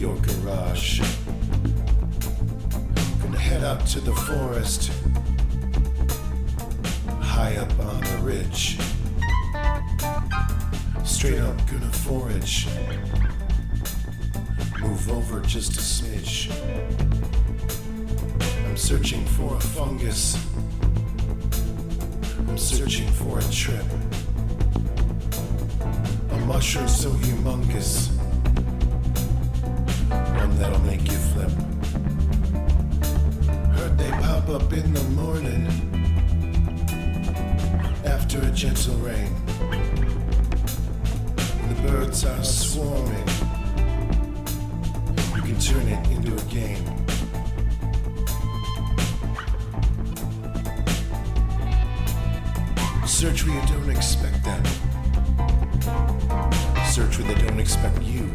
your garage. Gonna head out to the forest, high up on the ridge. Straight up gonna forage, move over just a smidge. I'm searching for a fungus, I'm searching for a trip. A mushroom so humongous, one that'll make you flip. Heard they pop up in the morning, after a gentle rain. The birds are swarming, you can turn it into a game. Search where you don't expect them. Search where they don't expect you.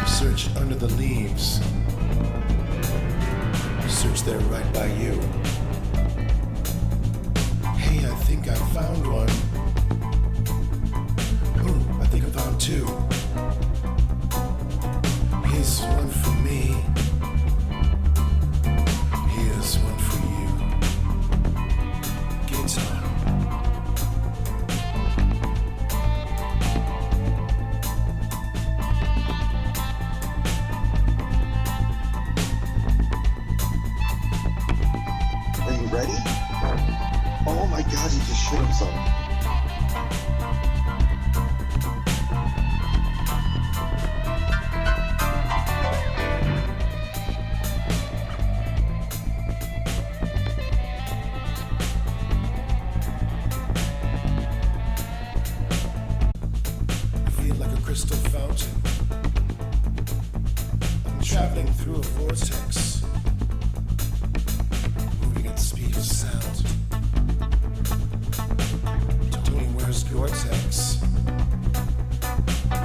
Search under the leaves. Search there right by you. Hey, I think I found one. Oh, I think I found two. Here's one for me. Here's one for you. Guitar. Are you ready? Oh my god, he just shit himself. Feel like a crystal fountain. I'm traveling through a vortex, moving at the speed of sound. Tony wears Gore-Tex,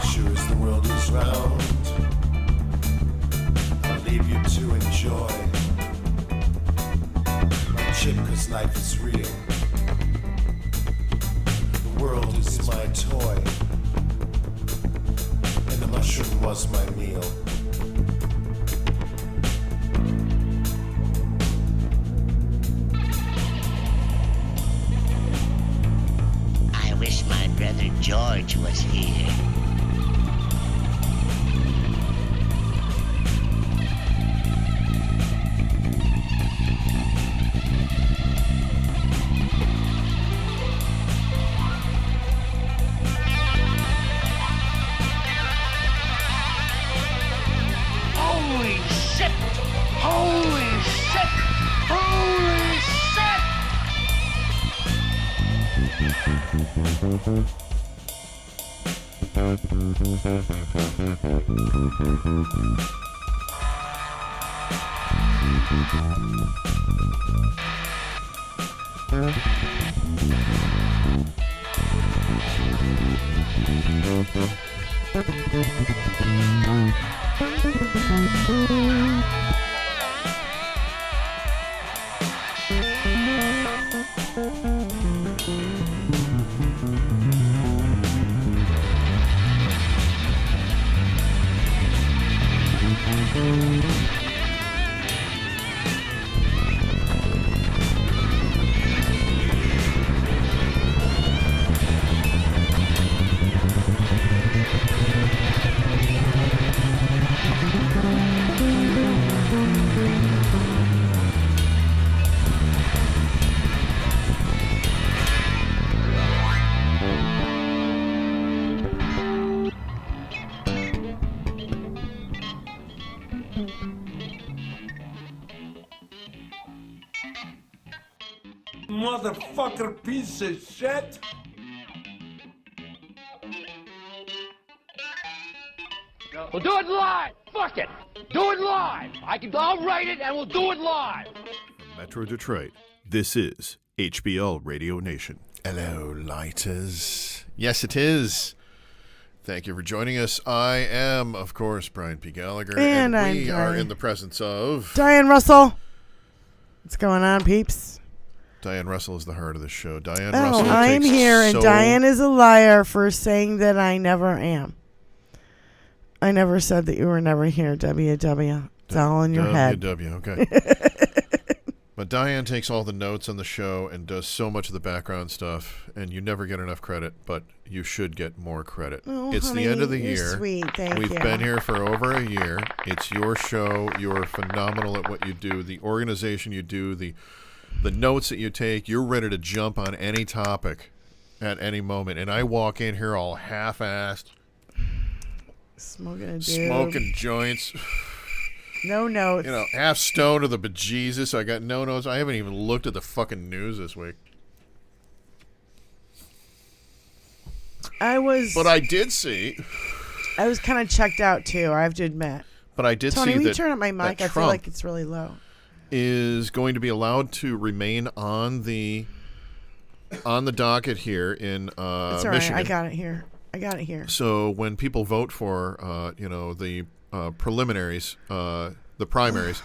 sure as the world is round. I'll leave you to enjoy my chip, 'cause life is real. The world is my toy, and the mushroom was my meal. I wish my brother George was here. Holy shit! Holy shit! Holy shit! Motherfucker piece of shit. We'll do it live! Fuck it! Do it live! I'll write it and we'll do it live! Metro Detroit, this is HBL Radio Nation. Hello, lighters. Yes, it is. Thank you for joining us. I am, of course, Brian P. Gallagher, And we I'm are Diane. in the presence of Diane Russell. What's going on, peeps? Diane Russell is the heart of the show. Diane Oh, Russell I'm takes here, and so- Diane is a liar for saying that I never am. I never said that you were never here, WW. It's all in your head. Okay. But Diane takes all the notes on the show and does so much of the background stuff, and you never get enough credit, but you should get more credit. Oh, it's honey, the end of the you're year. Sweet, thank We've you. been here for over a year. It's your show. You're phenomenal at what you do. The organization you do, the notes that you take, you're ready to jump on any topic at any moment. And I walk in here all half-assed, Smoking a dude. smoking joints. No notes. You know, half stoned to the bejesus. I got no notes. I haven't even looked at the fucking news this week. But I did see. I was kind of checked out too, I have to admit. But I did Tony, see will that you turn up my mic? I feel Trump like it's really low. is going to be allowed to remain on the docket here in It's all right. Michigan. I got it here. So when people vote for, the preliminaries, the primaries,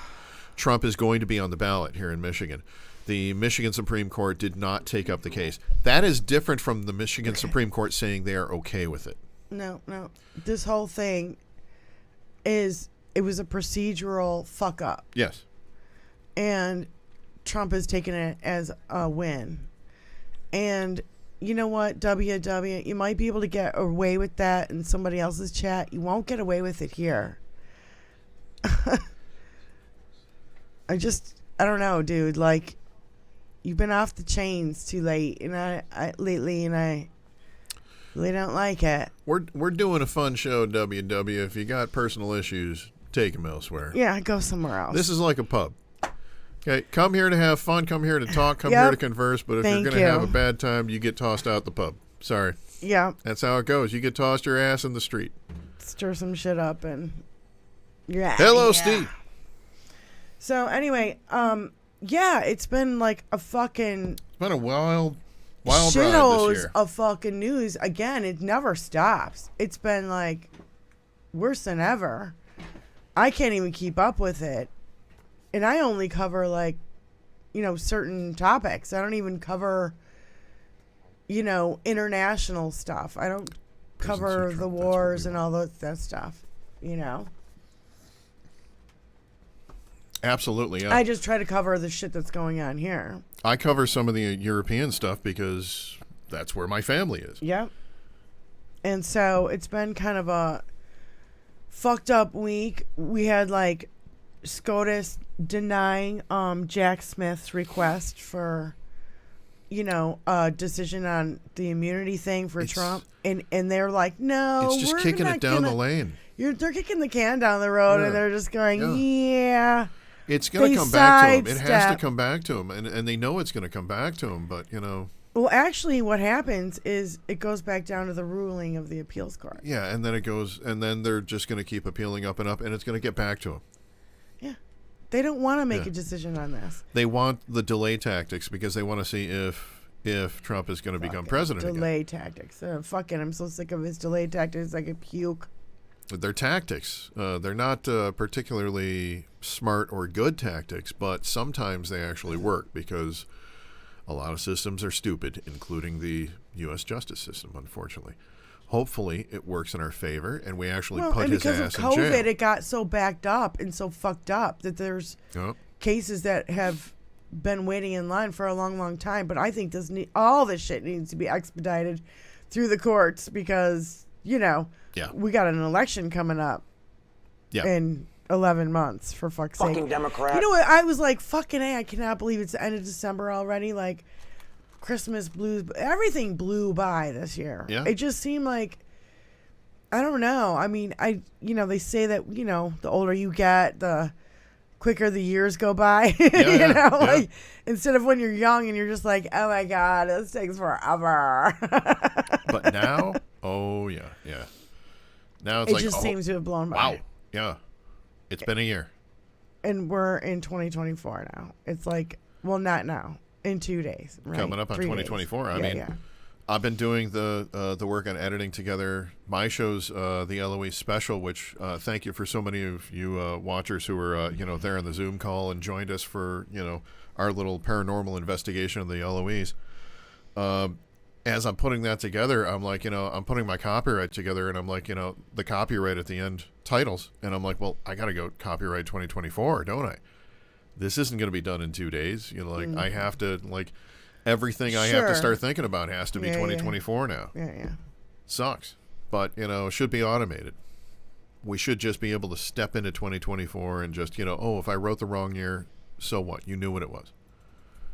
Trump is going to be on the ballot here in Michigan. The Michigan Supreme Court did not take up the case. That is different from the Michigan Supreme Court saying they are okay with it. No. This whole thing it was a procedural fuck up. Yes. And Trump has taken it as a win. And you know what, WW, you might be able to get away with that in somebody else's chat. You won't get away with it here. I don't know, dude. Like, you've been off the chains too late, and I lately, and I really don't like it. We're doing a fun show, WW. If you got personal issues, take them elsewhere. Yeah, go somewhere else. This is like a pub. Okay, come here to have fun, come here to talk, come Yep. here to converse, but if Thank you're going to have you. a bad time, you get tossed out the pub. Sorry. Yeah. That's how it goes. You get tossed your ass in the street. Stir some shit up and yeah. Hello, yeah. Steve. So anyway, yeah, it's been like a fucking It's been a wild ride this shitholes year. of fucking news. Again, it never stops. It's been like worse than ever. I can't even keep up with it. And I only cover like, certain topics. I don't even cover, international stuff. I don't cover the Trump, wars and all that stuff, Absolutely, yeah. I just try to cover the shit that's going on here. I cover some of the European stuff because that's where my family is. Yep. And so it's been kind of a fucked up week. We had like SCOTUS denying Jack Smith's request for, a decision on the immunity thing for Trump. And they're like, no, It's just we're kicking not it down the gonna-" lane. They're kicking the can down the road, Yeah. and they're just going, Yeah. yeah. It's going They to come back to him. It has to sidestep. come back to him, and they know it's going to come back to him, but, Well, actually, what happens is it goes back down to the ruling of the appeals court. yeah, and then it goes, and then they're just going to keep appealing up, and it's going to get back to him. Yeah. They don't want to make Yeah. a decision on this. They want the delay tactics because they want to see if Trump is going to become president again. Delay tactics. Fucking, I'm so sick of his delay tactics. I could puke. They're tactics. They're not particularly smart or good tactics, but sometimes they actually work because a lot of systems are stupid, including the U.S. justice system, unfortunately. Hopefully, it works in our favor, and we actually put his because ass of in COVID, jail. it got so backed up and so fucked up that there's Yep. cases that have been waiting in line for a long, long time. But I think all this shit needs to be expedited through the courts because, Yeah. we got an election coming up Yeah. in 11 months, for fuck's sake. Fucking Democrat. You know what? I was like, fucking A, I cannot believe it's the end of December already. Like, Christmas blues, everything blew by this year. Yeah. It just seemed like, I don't know. I mean, they say that, the older you get, the quicker the years go by. Yeah. Like, instead of when you're young and you're just like, oh my God, this takes forever. But now, oh, yeah. Now it's It like, just seems to have blown by. wow. Yeah. It's been a year. And we're in 2024 now. It's like, well, not now. In 2 days. Right? Coming up on 3 days. 2024. I mean, yeah. I've been doing the work on editing together my shows, the LOE special, which thank you for so many of you watchers who were there on the Zoom call and joined us for our little paranormal investigation of the LOEs. as I'm putting that together, I'm like, I'm putting my copyright together, and I'm like, the copyright at the end titles, and I'm like, well, I got to go copyright 2024, don't I? This isn't going to be done in 2 days. I have to, everything I have to start thinking about has to be 2024 now. Yeah. Sucks. But, should be automated. We should just be able to step into 2024 and just, if I wrote the wrong year, so what? You knew what it was.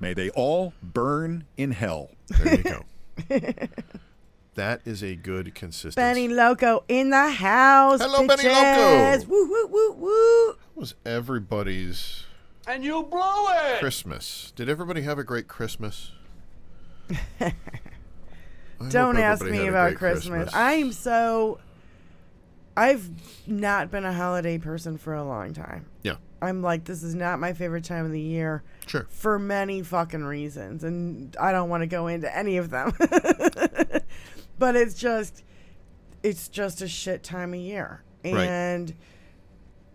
May they all burn in hell. There you go. That is a good consistency. Benny Loco in the house. Hello, bitches. Benny Loco. Woo, woo, woo, woo. That was everybody's And you blow it! Christmas. Did everybody have a great Christmas? I Don't hope ask everybody me had a about great Christmas. I've not been a holiday person for a long time. Yeah. I'm like, this is not my favorite time of the year. Sure. For many fucking reasons. And I don't want to go into any of them. But it's just a shit time of year. And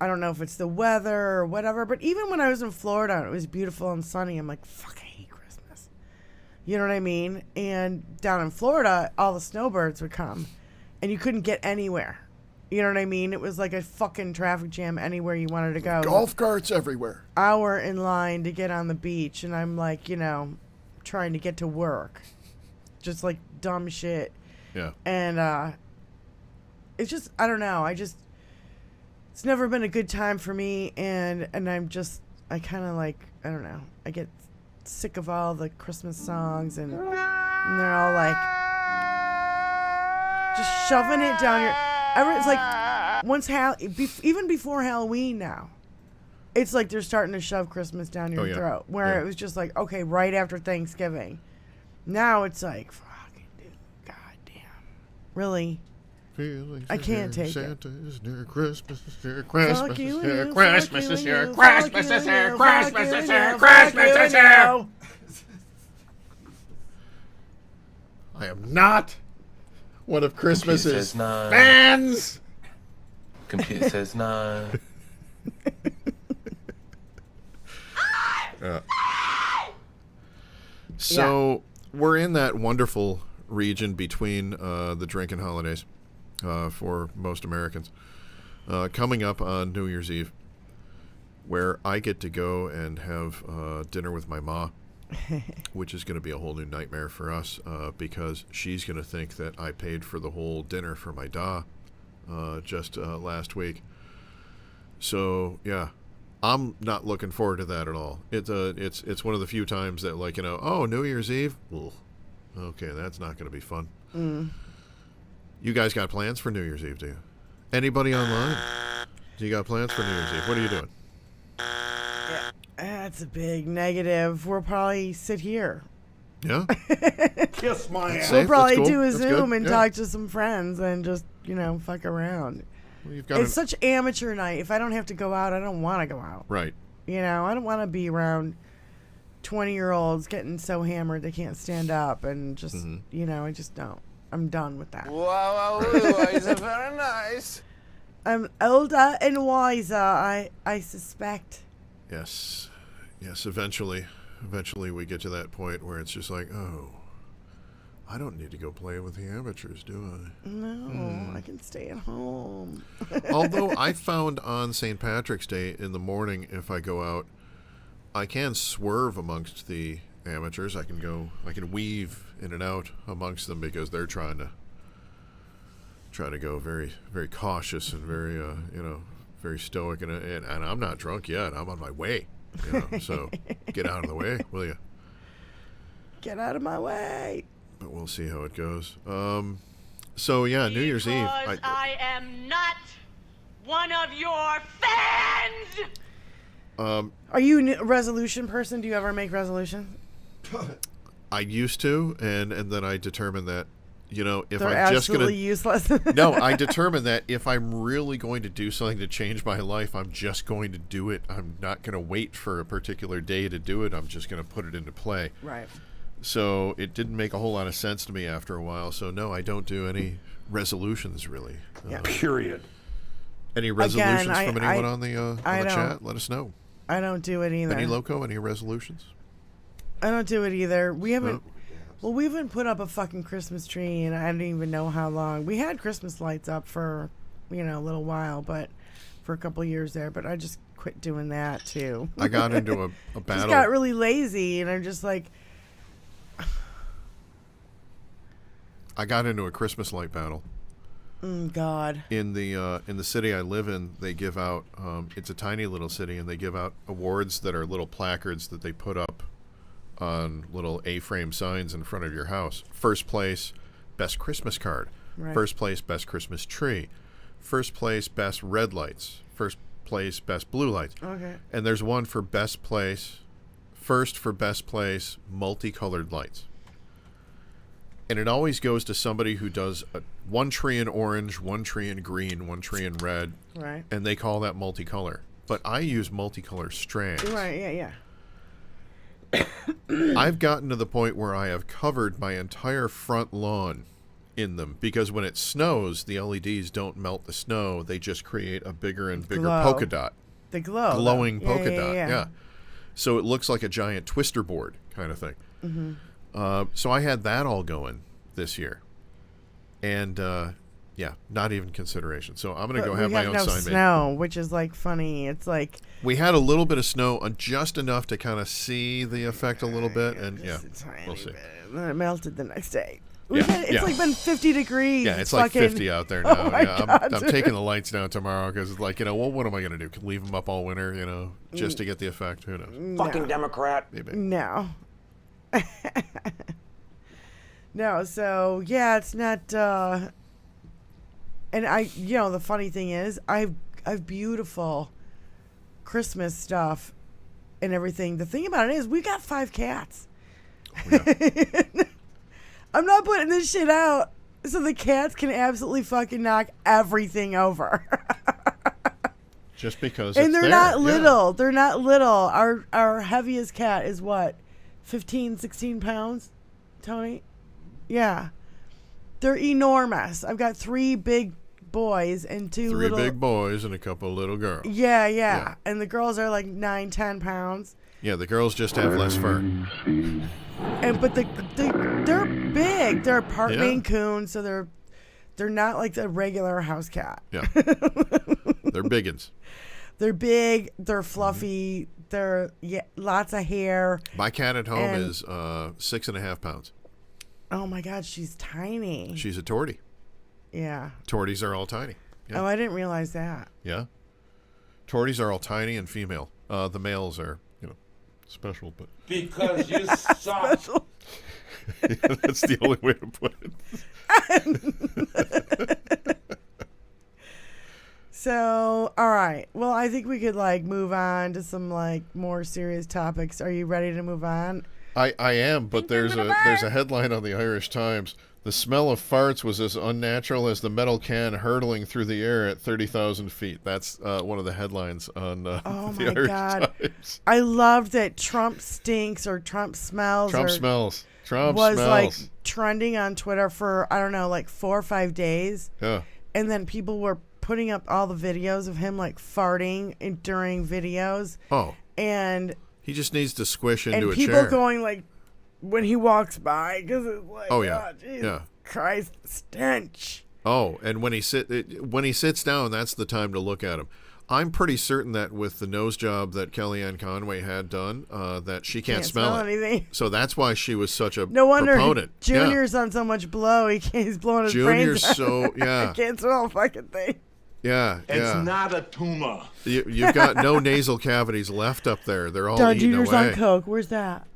I don't know if it's the weather or whatever. But even when I was in Florida and it was beautiful and sunny, I'm like, fuck, I hate Christmas. You know what I mean? And down in Florida, all the snowbirds would come. And you couldn't get anywhere. You know what I mean? It was like a fucking traffic jam anywhere you wanted to go. Golf carts everywhere. Hour in line to get on the beach, and I'm like, trying to get to work. Just like dumb shit. Yeah. And it's just, I don't know. It's never been a good time for me, and I kind of like, I don't know. I get sick of all the Christmas songs, and they're all like, just shoving it down your... It's like even before Halloween now, it's like they're starting to shove Christmas down your throat. Where it was just like, okay, right after Thanksgiving. Now it's like, fucking dude, goddamn, really? I can't take Santa's near Christmas is near Christmas. Fuck you is and near you, Christmas fuck is you here. and you, Christmas fuck is you here. and you, Christmas fuck you is and here. you, Christmas fuck you is and here. you. I am not one of Christmas's no. fans. Computer says no. So we're in that wonderful region between the drinking holidays for most Americans. Coming up on New Year's Eve, where I get to go and have dinner with my ma, which is going to be a whole new nightmare for us because she's going to think that I paid for the whole dinner for my da just last week. So, yeah, I'm not looking forward to that at all. It's one of the few times that, like, New Year's Eve? Ugh. Okay, that's not going to be fun. You guys got plans for New Year's Eve, do you? Anybody online? Do you got plans for New Year's Eve? What are you doing? That's a big negative. We'll probably sit here. Yeah? Kiss my ass. We'll probably That's cool. do a That's Zoom good. and talk to some friends and just, fuck around. Well, you've got It's such amateur night. If I don't have to go out, I don't want to go out. Right. I don't want to be around 20-year-olds getting so hammered they can't stand up and just, I just don't. I'm done with that. Wow, it's very nice. I'm older and wiser, I suspect. Yes. Eventually we get to that point where it's just like, oh, I don't need to go play with the amateurs, do I? No, I can stay at home. Although I found on St. Patrick's Day in the morning, if I go out, I can swerve amongst the amateurs. I can weave in and out amongst them because they're trying to go very, very cautious and very, very stoic. And I'm not drunk yet. I'm on my way. So get out of the way, will you? Get out of my way. But we'll see how it goes. So yeah, New Year's Eve. I am not one of your fans. Are you a resolution person? Do you ever make resolutions? I used to, and then I determined that, if They're I'm just absolutely gonna useless. No, I determined that if I'm really going to do something to change my life, I'm just going to do it. I'm not going to wait for a particular day to do it. I'm just going to put it into play. Right. So it didn't make a whole lot of sense to me after a while. So no, I don't do any resolutions really. Yeah. Period. Any resolutions Again, from anyone on the chat? Let us know. I don't do it either. Any Loco? Any resolutions? I don't do it either. We haven't. Well, we haven't put up a fucking Christmas tree, and I don't even know how long. We had Christmas lights up for, a little while, but for a couple of years there. But I just quit doing that too. I got into a battle. Just got really lazy, and I'm just like. I got into a Christmas light battle. God. In the city I live in, they give out. It's a tiny little city, and they give out awards that are little placards that they put up on little A-frame signs in front of your house. First place, best Christmas card. Right. First place, best Christmas tree. First place, best red lights. First place, best blue lights. Okay. And there's one for best place, first for best place, multicolored lights. And it always goes to somebody who does one tree in orange, one tree in green, one tree in red. Right. And they call that multicolor. But I use multicolor strands. Right, yeah. I've gotten to the point where I have covered my entire front lawn in them, because when it snows, the LEDs don't melt the snow. They just create a bigger and bigger polka dot. The glow. Glowing polka dot, yeah. So it looks like a giant twister board kind of thing. Mm-hmm. So I had that all going this year. And, not even consideration. So I'm going to go have my own sign made. We have no snow, which is, like, funny. It's like... We had a little bit of snow, just enough to kind of see the effect a little bit. And, we'll see. And then it melted the next day. It's like been 50 degrees. Yeah, it's like 50 out there now. Oh my God. I'm taking the lights down tomorrow because it's like, what am I going to do? Leave them up all winter, just to get the effect? Who knows? Fucking Democrat. Maybe. No. No, so, yeah, it's not, and the funny thing is, I've beautiful Christmas stuff and everything. The thing about it is, we got 5 cats. Yeah. I'm not putting this shit out so the cats can absolutely fucking knock everything over. Just because and it's they're there. not little. Yeah. They're not little. Our heaviest cat is what? 15, 16 pounds, Tony? Yeah. They're enormous. I've got 3 big boys and 2 little... 3 big boys and a couple of little girls. Yeah. And the girls are like 9, 10 pounds. Yeah, the girls just have less fur. But they're big. They're part Maine Coon, so they're not like the regular house cat. Yeah. They're biggins. They're big. They're fluffy. They're lots of hair. My cat at home is 6.5 pounds. Oh my God, she's tiny. She's a tortie. Yeah. Torties are all tiny. Yeah. Oh, I didn't realize that. Yeah. Torties are all tiny and female. The males are, special, but Because you suck. yeah, that's the only way to put it. So, all right. Well, I think we could move on to some more serious topics. Are you ready to move on? I am, but there's a headline on the Irish Times. The smell of farts was as unnatural as the metal can hurtling through the air at 30,000 feet. That's one of the headlines on the Irish Times. I love that Trump stinks or Trump smells. Trump was smells. Trending on Twitter for, 4 or 5 days. Yeah. And then people were putting up all the videos of him farting during videos. Oh. And he just needs to squish into a chair. And people going when he walks by, because it's Jesus Christ, stench. Oh, and when he sits down, that's the time to look at him. I'm pretty certain that with the nose job that Kellyanne Conway had done, that she can't smell anything. So that's why she was such a no wonder proponent. Junior's on so much blow. He's blowing his brains out. Junior's He can't smell a fucking thing. Yeah, It's not a tumor. You've got no nasal cavities left up there. They're all eaten Junior's away. on coke. Where's that?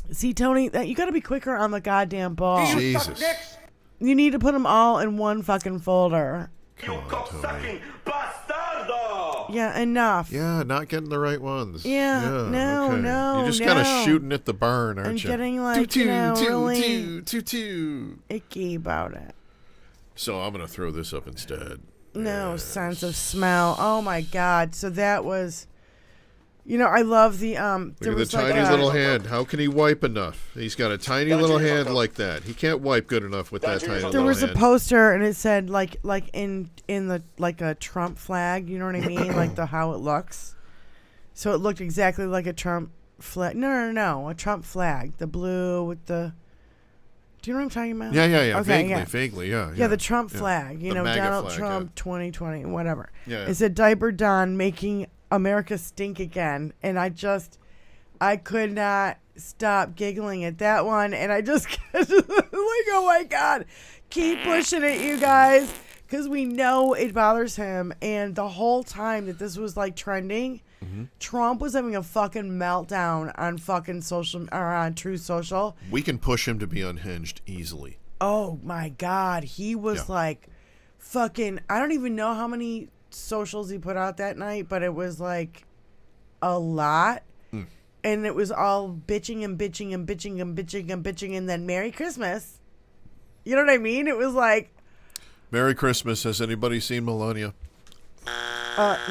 See, Tony, you got to be quicker on the goddamn ball. Jesus. You need to put them all in one fucking folder. You cock-sucking bastardo! Yeah, enough. Yeah, not getting the right ones. Yeah, no. You're just kind of shooting at the burn, aren't you? And getting really icky about it. So I'm going to throw this up instead. No sense of smell. Oh my God. So that was, I love the Look at the tiny little hand. How can he wipe enough? He's got a tiny little hand like that. He can't wipe good enough with that tiny little hand. There was a poster and it said like in the a Trump flag. You know what I mean? How it looks. So it looked exactly like a Trump flag. No. A Trump flag. The blue with the... Do you know what I'm talking about? Yeah. Okay, Vaguely, yeah. Yeah, the Trump flag. You The know, MAGA Donald flag, Trump 2020, whatever. Yeah. It said Diaper Don making America stink again. And I could not stop giggling at that one. And I just like, oh my God. Keep pushing it, you guys. Because we know it bothers him. And the whole time that this was like trending, Trump was having a fucking meltdown on fucking social, or on Truth Social. We can push him to be unhinged easily. Oh my God. He was like fucking, I don't even know how many socials he put out that night, but it was like a lot. And it was all bitching and bitching and bitching and bitching and bitching. And then Merry Christmas. You know what I mean? It was like, Merry Christmas. Has anybody seen Melania?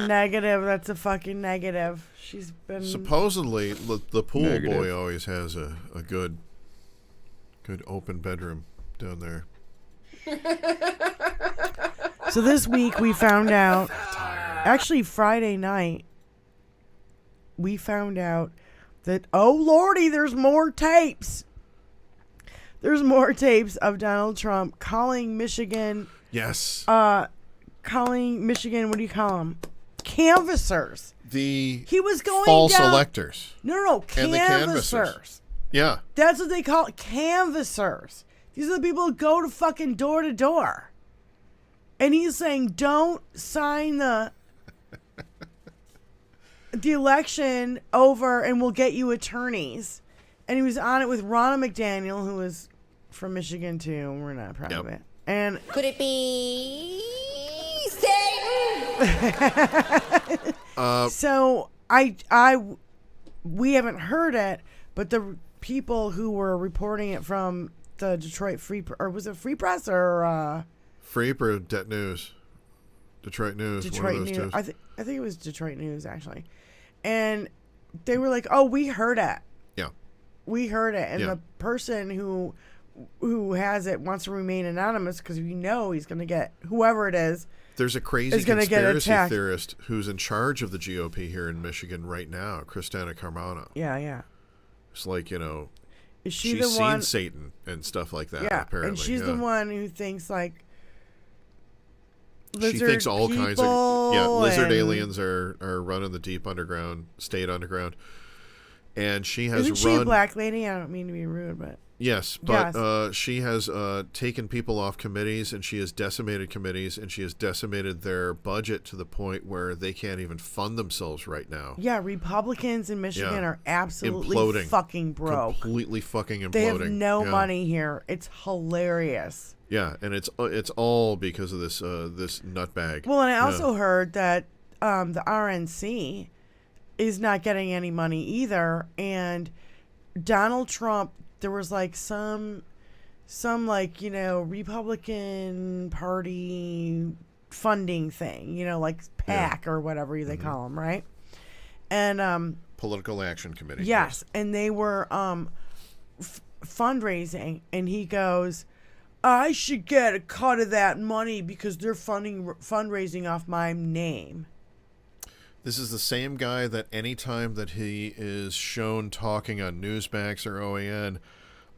negative. That's a fucking negative. She's been... Supposedly, the pool Negative. boy always has a good open bedroom down there. So this week we found out, actually Friday night, we found out that, oh Lordy, there's more tapes. There's more tapes of Donald Trump calling Michigan... Yes. Calling Michigan, what do you call them? Canvassers. He was going false down... electors. No, And the canvassers. canvassers. Yeah. That's what they call it, canvassers. These are the people who go to fucking door to door. And he's saying, don't sign the election over and we'll get you attorneys. And he was on it with Ronna McDaniel, who is from Michigan too. We're not proud of it. And Could it be Satan? so we haven't heard it, but the people who were reporting it from the Detroit Free, or was it Free Press or Free or Det News? Detroit News. Detroit one of those News. two. I think it was Detroit News actually, and they were like, "Oh, we heard it. Yeah. We heard it." And Yeah. the person who has it wants to remain anonymous because we know he's going to get whoever it is. There's a crazy is gonna get conspiracy attacked. theorist who's in charge of the GOP here in Michigan right now, Kristana Carmona. Yeah. It's like, you know, Is she she's the one? seen Satan and stuff like that, Yeah, apparently. and she's the one who thinks like lizard she thinks all kinds of lizard and- aliens are running the deep underground, state underground. And she has Isn't she a black lady? I don't mean to be rude, but Yes, but she has taken people off committees, and she has decimated committees, and she has decimated their budget to the point where they can't even fund themselves right now. yeah, Republicans in Michigan are absolutely Imploding. fucking broke. Completely fucking imploding. They have no Yeah. money here. It's hilarious. Yeah, and it's all because of this this nutbag. Well, and I also heard that the RNC is not getting any money either, and Donald Trump. There was like some like, you know, Republican Party funding thing, you know, like PAC or whatever they call them, right? And Political Action Committee. yes, and they were fundraising, and he goes, I should get a cut of that money because they're fundraising off my name. This is the same guy that anytime that he is shown talking on Newsmax or OAN,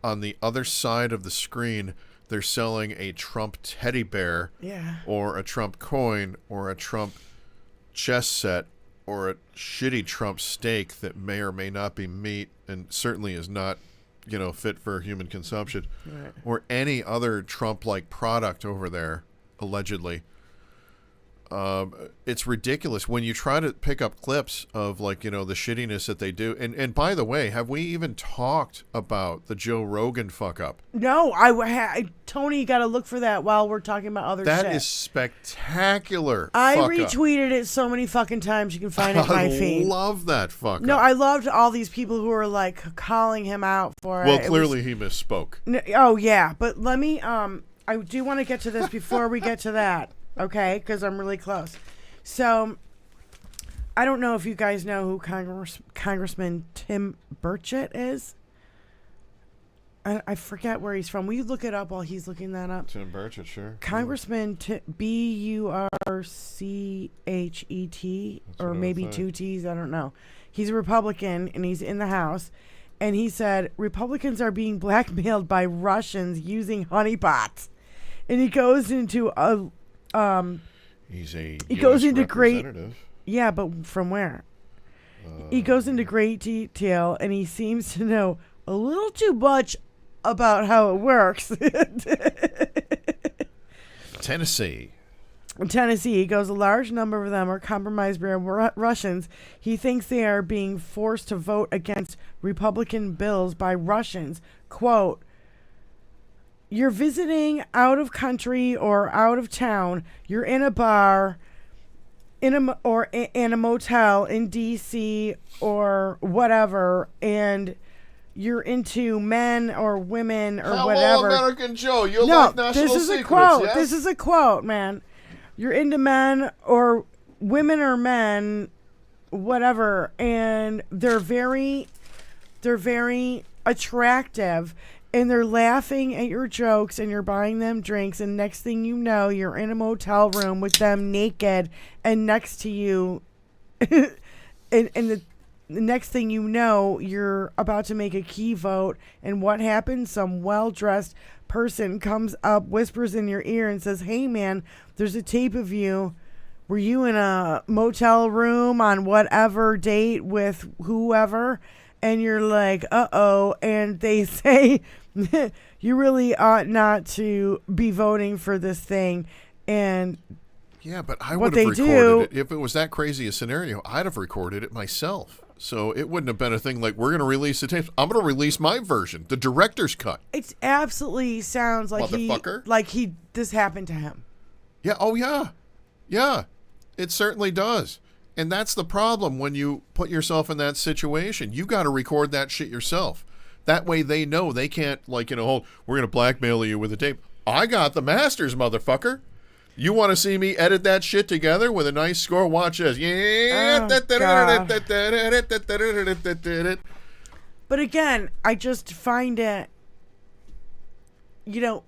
on the other side of the screen, they're selling a Trump teddy bear, or a Trump coin, or a Trump chess set, or a shitty Trump steak that may or may not be meat and certainly is not, you know, fit for human consumption, or any other Trump-like product over there, allegedly. It's ridiculous when you try to pick up clips of, like, you know, the shittiness that they do. And by the way, have we even talked about the Joe Rogan fuck up? No, Tony, you got to look for that while we're talking about other shit. That is spectacular. I fuck retweeted it so many fucking times you can find it in my feed. I love that fuck No, up. I loved all these people who were like calling him out for it. Well, It clearly he misspoke. Oh yeah, but let me I do want to get to this before we get to that, okay? Because I'm really close. So I don't know if you guys know who Congressman Tim Burchett is. I forget where he's from. Will you look it up while he's looking that up? Tim Burchett, sure. Congressman Burchet, or maybe two T's, I don't know. He's a Republican, and he's in the House. And he said, Republicans are being blackmailed by Russians using honeypots. And he goes into a... He's a he US goes into great... representative. Yeah, but from where? He goes into great detail, and he seems to know a little too much about how it works. Tennessee. In Tennessee, he goes, a large number of them are compromised by Russians. He thinks they are being forced to vote against Republican bills by Russians. Quote, you're visiting out of country or out of town. You're in a bar in a motel in D.C. or whatever, and you're into men or women or whatever. Hello, American Joe. You No, like national this is secrets, a quote. yes? This is a quote, man. You're into men or women or men, whatever, and they're very attractive, and they're laughing at your jokes, and you're buying them drinks, and next thing you know, you're in a motel room with them naked, and next to you, and the next thing you know, you're about to make a key vote, and what happens? Some well-dressed person comes up, whispers in your ear, and says, hey, man, there's a tape of you. Were you in a motel room on whatever date with whoever? And you're like, uh-oh. And they say, you really ought not to be voting for this thing. And yeah, but I what would have they recorded do- it. If it was that crazy a scenario, I'd have recorded it myself. So it wouldn't have been a thing like, we're going to release the tapes. I'm going to release my version, the director's cut. it absolutely sounds like Motherfucker. this happened to him. Yeah, oh yeah. Yeah, it certainly does. And that's the problem when you put yourself in that situation. You got to record that shit yourself. That way they know they can't, we're going to blackmail you with a tape. I got the masters, motherfucker. You want to see me edit that shit together with a nice score? Watch this. Yeah. But again, I just find it, the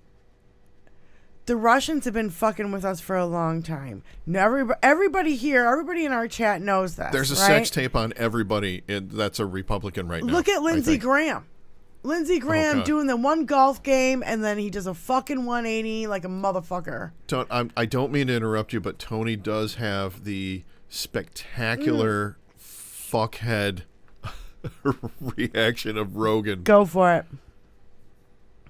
Russians have been fucking with us for a long time. Now, everybody here, everybody in our chat knows that. There's a sex tape on everybody that's a Republican right now. Look at Lindsey Graham. Lindsey Graham God. doing the one golf game, and then he does a fucking 180 like a motherfucker. I don't mean to interrupt you, but Tony does have the spectacular fuckhead reaction of Rogan. Go for it.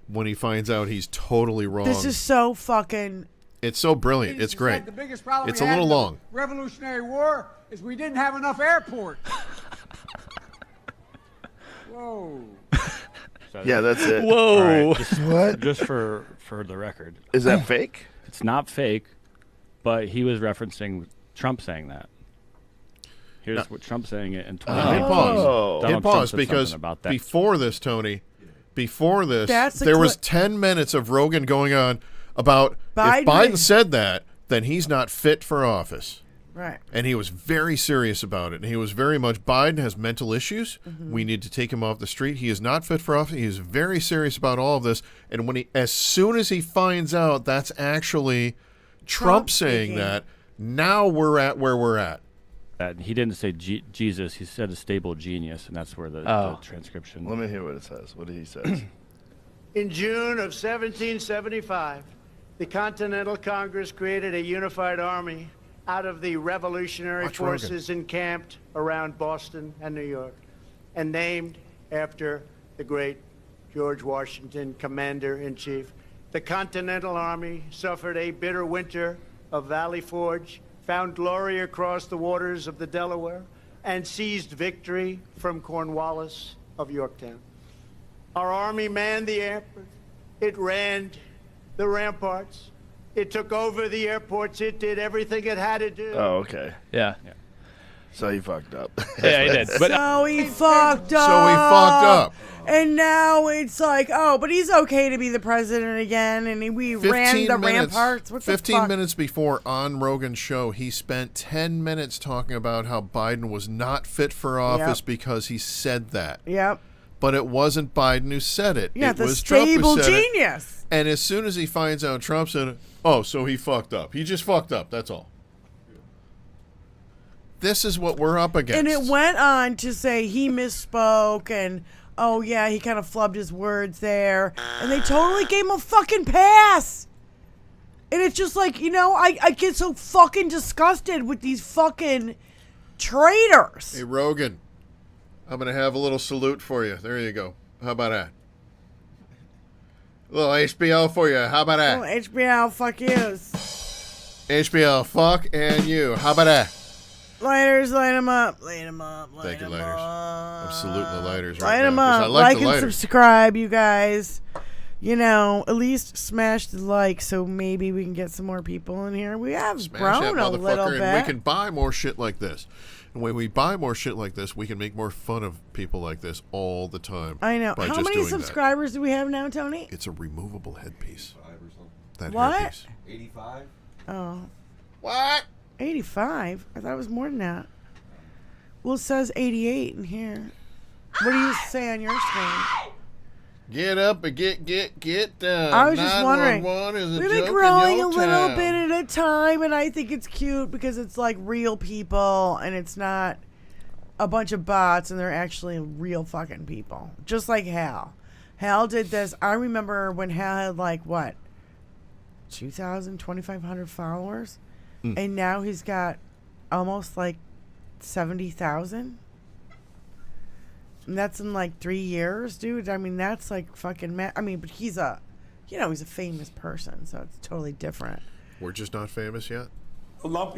When he finds out he's totally wrong. This is so fucking... It's so brilliant. It's great. The biggest problem It's we a had little in the long. Revolutionary War is we didn't have enough airports. Whoa. Yeah, that's it. Whoa. What? Just for the record. Is that fake? It's not fake, but he was referencing Trump saying that. Here's what Trump saying it in 2019. Hit pause because about that. before this, Tony, there That's was 10 minutes of Rogan going on about if Biden said that, then he's not fit for office. Right. And he was very serious about it. And he was very much, Biden has mental issues. Mm-hmm. We need to take him off the street. He is not fit for office. He is very serious about all of this. And as soon as he finds out that's actually Trump saying that, now we're at where we're at. He didn't say Jesus. He said a stable genius, and that's where the transcription. Let me hear what it says. What did he say? In June of 1775, the Continental Congress created a unified army out of the revolutionary forces encamped around Boston and New York, and named after the great George Washington, Commander-in-Chief. The Continental Army suffered a bitter winter of Valley Forge, found glory across the waters of the Delaware, and seized victory from Cornwallis of Yorktown. Our army manned the airport. It ran the ramparts. It took over the airports. It did everything it had to do. Oh, okay. Yeah. So he fucked up. Yeah, he did. But So he fucked up. And now it's like, but he's okay to be the president again, and we ran the ramparts. What the 15 fuck? minutes before on Rogan's show, he spent 10 minutes talking about how Biden was not fit for office because he said that. Yep. But it wasn't Biden who said it. Yeah, it the was Trump who stable said genius. It. And as soon as he finds out Trump said it, oh, so he fucked up. He just fucked up. That's all. This is what we're up against. And it went on to say he misspoke and, oh, yeah, he kind of flubbed his words there. And they totally gave him a fucking pass. And it's just like, I get so fucking disgusted with these fucking traitors. Hey, Rogan, I'm going to have a little salute for you. There you go. How about that? A little HBL for you. How about that? Oh, HBL, fuck yous. HBL, fuck and you. How about that? Lighters, light them up. Light them up. Light Thank you, them lighters. up. I'm saluting the lighters right Light now. them 'cause up. I like the and lighters. subscribe, you guys. At least smash the like so maybe we can get some more people in here. We have Smash grown that a little motherfucker, bit. and we can buy more shit like this. And when we buy more shit like this, we can make more fun of people like this all the time. I know. by How just many doing subscribers do we have now, Tony? That. It's a removable headpiece. That What? hairpiece. 85? Oh. What? 85? I thought it was more than that. Well, it says 88 in here. What do you say on your screen? Get up and get down. I was just wondering. 911 is a We've joke been in growing a your little town. bit at a time, and I think it's cute because it's like real people, and it's not a bunch of bots, and they're actually real fucking people. Just like Hal. Hal did this. I remember when Hal had 2,000, 2,500 followers, and now he's got almost 70,000. And that's in 3 years, dude. I mean, that's fucking but he's a famous person, so it's totally different. We're just not famous yet. We're not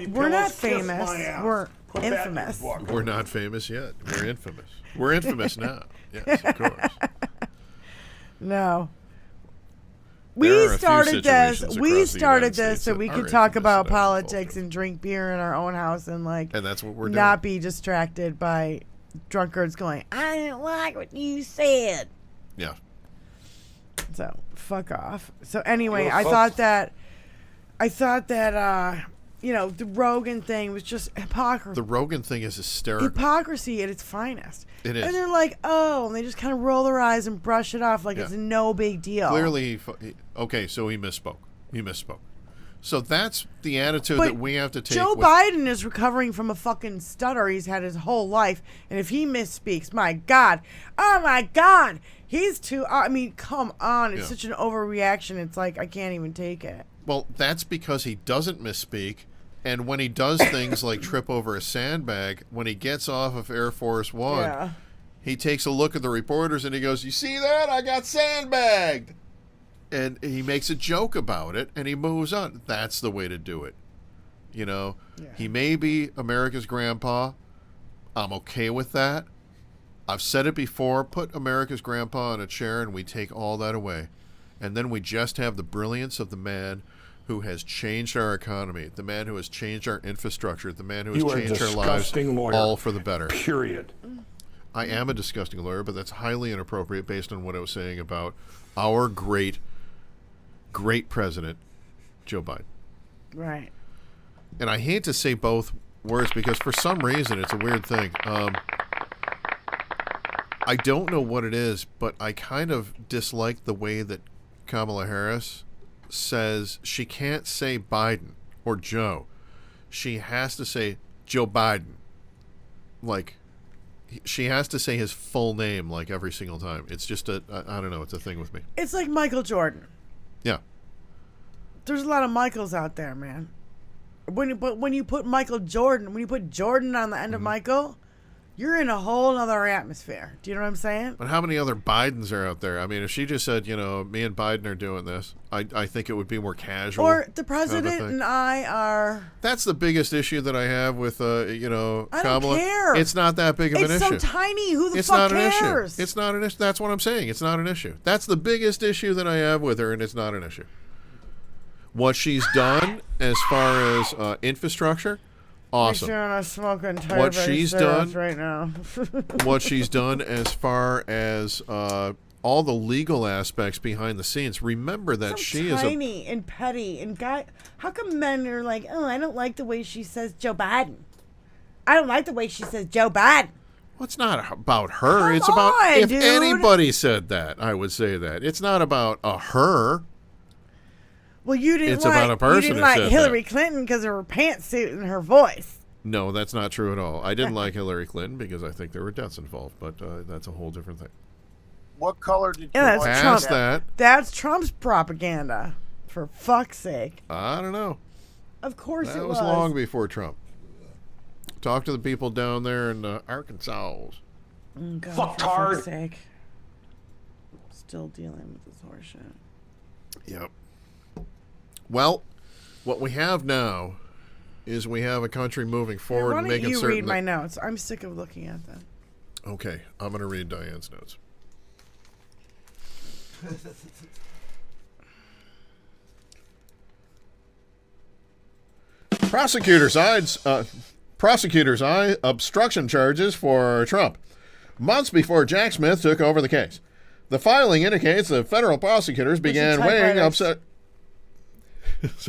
famous. We're infamous. We're not famous yet. We're infamous. We're infamous now. Yes, of course. No. There We are a few started this. situations We across the started United this States so that we are could talk infamous about that I've politics and drink beer in our own house and And that's what we're doing. not be distracted by drunkards going, I didn't like what you said. Yeah. So fuck off. So anyway, I thought that the Rogan thing was just hypocrisy. The Rogan thing is hysterical. Hypocrisy at its finest. It is. And they're like, oh, and they just kind of roll their eyes and brush it off like it's no big deal. Clearly, so he misspoke. So that's the attitude that we have to take. Joe Biden is recovering from a fucking stutter he's had his whole life. And if he misspeaks, my God. Oh, my God. He's too... come on. It's such an overreaction. It's like, I can't even take it. Well, that's because he doesn't misspeak. And when he does things like trip over a sandbag, when he gets off of Air Force One, he takes a look at the reporters and he goes, you see that? I got sandbagged. And he makes a joke about it and he moves on. That's the way to do it. He may be America's grandpa. I'm okay with that. I've said it before. Put America's grandpa in a chair and we take all that away. And then we just have the brilliance of the man who has changed our economy, the man who has changed our infrastructure, the man who has changed our lives, all for the better. Period. I am a disgusting lawyer, but that's highly inappropriate based on what I was saying about our great president, Joe Biden. Right. And I hate to say both words because for some reason it's a weird thing. I don't know what it is, but I kind of dislike the way that Kamala Harris says she can't say Biden or Joe. She has to say Joe Biden. She has to say his full name every single time. It's just I don't know, it's a thing with me. It's like Michael Jordan. Yeah. There's a lot of Michaels out there, man. When you put Jordan on the end of Michael, you're in a whole other atmosphere. Do you know what I'm saying? But how many other Bidens are out there? I mean, if she just said, me and Biden are doing this, I think it would be more casual. Or the president and I are... That's the biggest issue that I have with, I Kamala. don't care. It's not that big of an issue. It's so tiny. Who the It's fuck not cares? an issue. It's not an issue. That's what I'm saying. It's not an issue. That's the biggest issue that I have with her, and it's not an issue. What she's done as far as infrastructure... Awesome. Make sure I'm not smoking what she's done right now. What she's done as far as all the legal aspects behind the scenes. Remember that she is tiny and petty and guy. How come men are like, oh, I don't like the way she says Joe Biden. I don't like the way she says Joe Biden. Well, it's not about her. Come It's about on, if dude. anybody said that, I would say that. It's not about a her. Well, you didn't It's like, about a person you didn't who like said Hillary that. Clinton because of her pantsuit and her voice. No, that's not true at all. I didn't like Hillary Clinton because I think there were deaths involved, but that's a whole different thing. What color did you Yeah, like? that's Past Trump. that, That's Trump's propaganda. For fuck's sake. I don't know. Of course That it was long before Trump. Talk to the people down there in Arkansas. God, Fuck for hard. fuck's sake. Still dealing with this horseshit. Yep. Well, what we have now is we have a country moving forward Why and don't making you certain read my that... notes? I'm sick of looking at them. Okay, I'm going to read Diane's notes. Prosecutors eye obstruction charges for Trump months before Jack Smith took over the case. The filing indicates that federal prosecutors began weighing upset.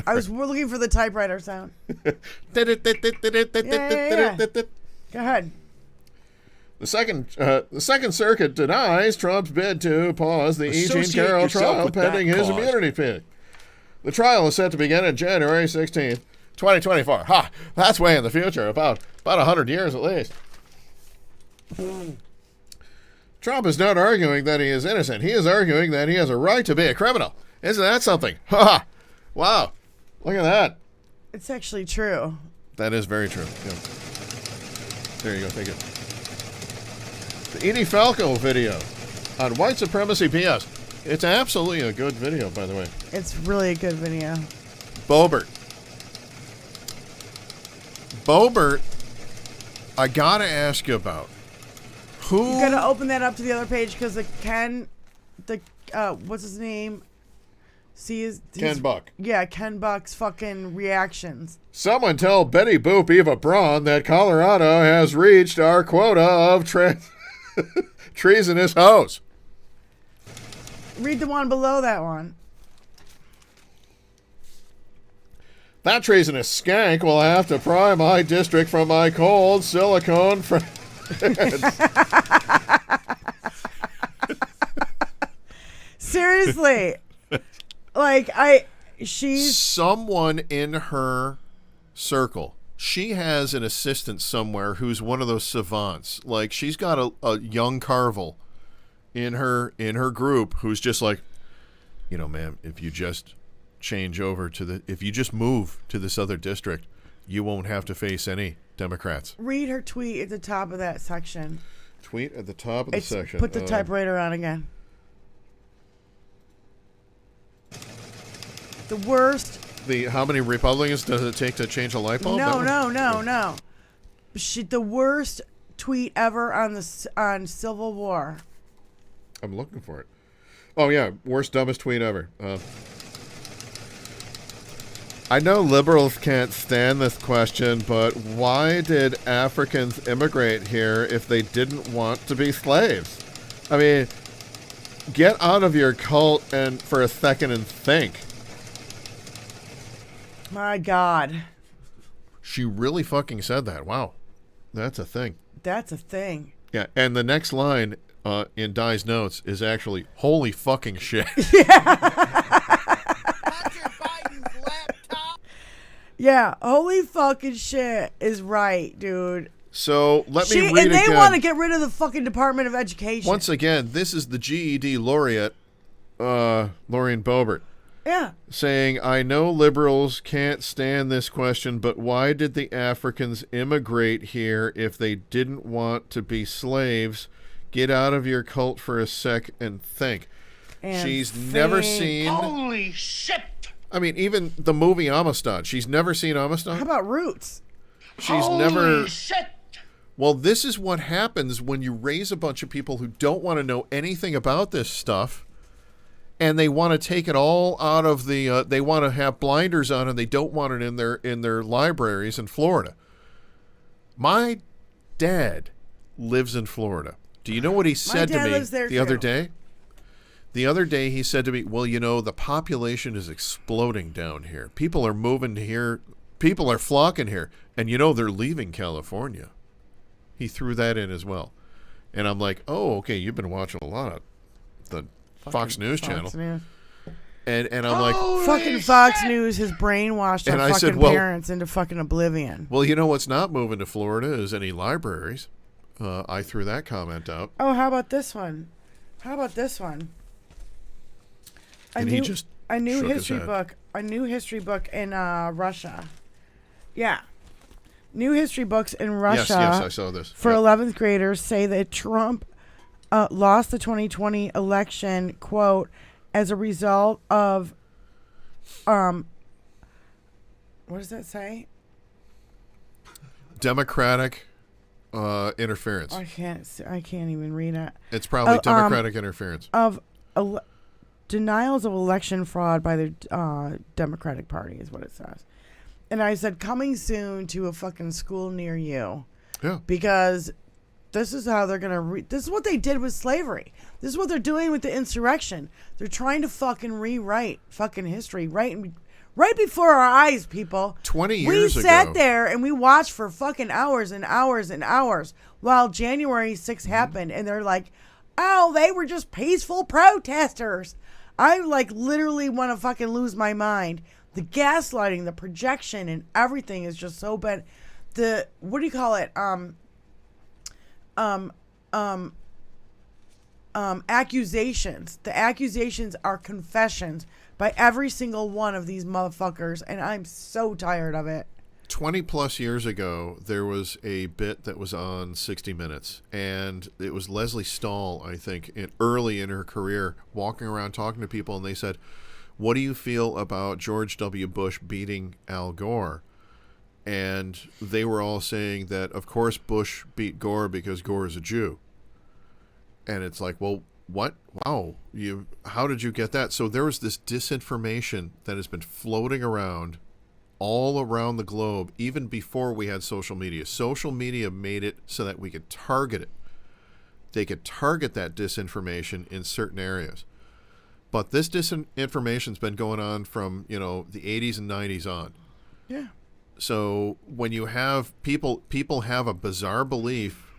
I was looking for the typewriter sound. Go ahead. The Second Circuit denies Trump's bid to pause the E. Jean Associate Carroll yourself trial with pending that his cause. immunity pick. The trial is set to begin on January 16th, 2024. Ha! That's way in the future, about 100 years at least. Trump is not arguing that he is innocent. He is arguing that he has a right to be a criminal. Isn't that something? Ha ha! Wow! Look at that. It's actually true. That is very true. Yeah. There you go. Take it. The Edie Falco video on white supremacy BS. It's absolutely a good video, by the way. It's really a good video. Boebert, I gotta ask you about who. You gotta open that up to the other page because what's his name? See his Ken Buck. Yeah, Ken Buck's fucking reactions. Someone tell Betty Boop Eva Braun that Colorado has reached our quota of treasonous hoes. Read the one below that one. That treasonous skank will have to pry my district from my cold silicone friends. Seriously. She's someone in her circle. She has an assistant somewhere who's one of those savants. Like, she's got a young Carvel in her group who's just like, you know, ma'am, if you just change over if you just move to this other district, you won't have to face any Democrats. Read her tweet at the top of that section. Tweet at the top of the section. Put the typewriter on again. The worst. How many Republicans does it take to change a light bulb? No. The worst tweet ever on Civil War. I'm looking for it. Oh yeah, worst dumbest tweet ever. I know liberals can't stand this question, but why did Africans immigrate here if they didn't want to be slaves? I mean, get out of your cult and for a second and think. My God. She really fucking said that. Wow. That's a thing. That's a thing. Yeah, and the next line in Di's notes is actually, holy fucking shit. Yeah, holy fucking shit is right, dude. So let me read and they again. want to get rid of the fucking Department of Education. Once again, this is the GED laureate, Lorraine Boebert. Yeah. Saying, I know liberals can't stand this question, but why did the Africans immigrate here if they didn't want to be slaves? Get out of your cult for a sec and think. She's never seen... Holy shit! I mean, even the movie Amistad. She's never seen Amistad? How about Roots? She's Holy never... shit! Well, this is what happens when you raise a bunch of people who don't want to know anything about this stuff, and they want to take it all out of the. They want to have blinders on, and they don't want it in their libraries in Florida. My dad lives in Florida. Do you know what he said to me the other day? The other day he said to me, "Well, you know, the population is exploding down here. People are moving to here. People are flocking here, and you know they're leaving California." He threw that in as well. And I'm like, oh, okay, you've been watching a lot of the Fox News channel. News. And I'm like, fucking Fox News has brainwashed our fucking parents into fucking oblivion. Well, you know what's not moving to Florida is any libraries. I threw that comment out. Oh, how about this one? And he just a new shook his history head. book. A new history book in Russia. Yeah. New history books in Russia. Yes, I saw this. For Yep. 11th graders say that Trump lost the 2020 election, quote, as a result of, what does that say? Democratic interference. I can't even read it. It's probably Democratic interference. Of denials of election fraud by the Democratic Party is what it says. And I said, coming soon to a fucking school near you. Yeah. Because this is how they're going to... this is what they did with slavery. This is what they're doing with the insurrection. They're trying to fucking rewrite fucking history right before our eyes, people. 20 years We ago. sat there and we watched for fucking hours and hours and hours while January 6th happened. And they're like, oh, they were just peaceful protesters. I like literally want to fucking lose my mind. The gaslighting, the projection, and everything is just so bad. The what do you call it? Accusations. The accusations are confessions by every single one of these motherfuckers, and I'm so tired of it. 20 plus years ago, there was a bit that was on 60 Minutes, and it was Leslie Stahl, I think, early in her career, walking around talking to people, and they said, what do you feel about George W. Bush beating Al Gore? And they were all saying that, of course, Bush beat Gore because Gore is a Jew. And it's like, well, what? Wow, how did you get that? So there was this disinformation that has been floating around all around the globe, even before we had social media. Social media made it so that we could target it. They could target that disinformation in certain areas. But this disinformation's been going on from, the 80s and 90s on. Yeah. So when you have people have a bizarre belief,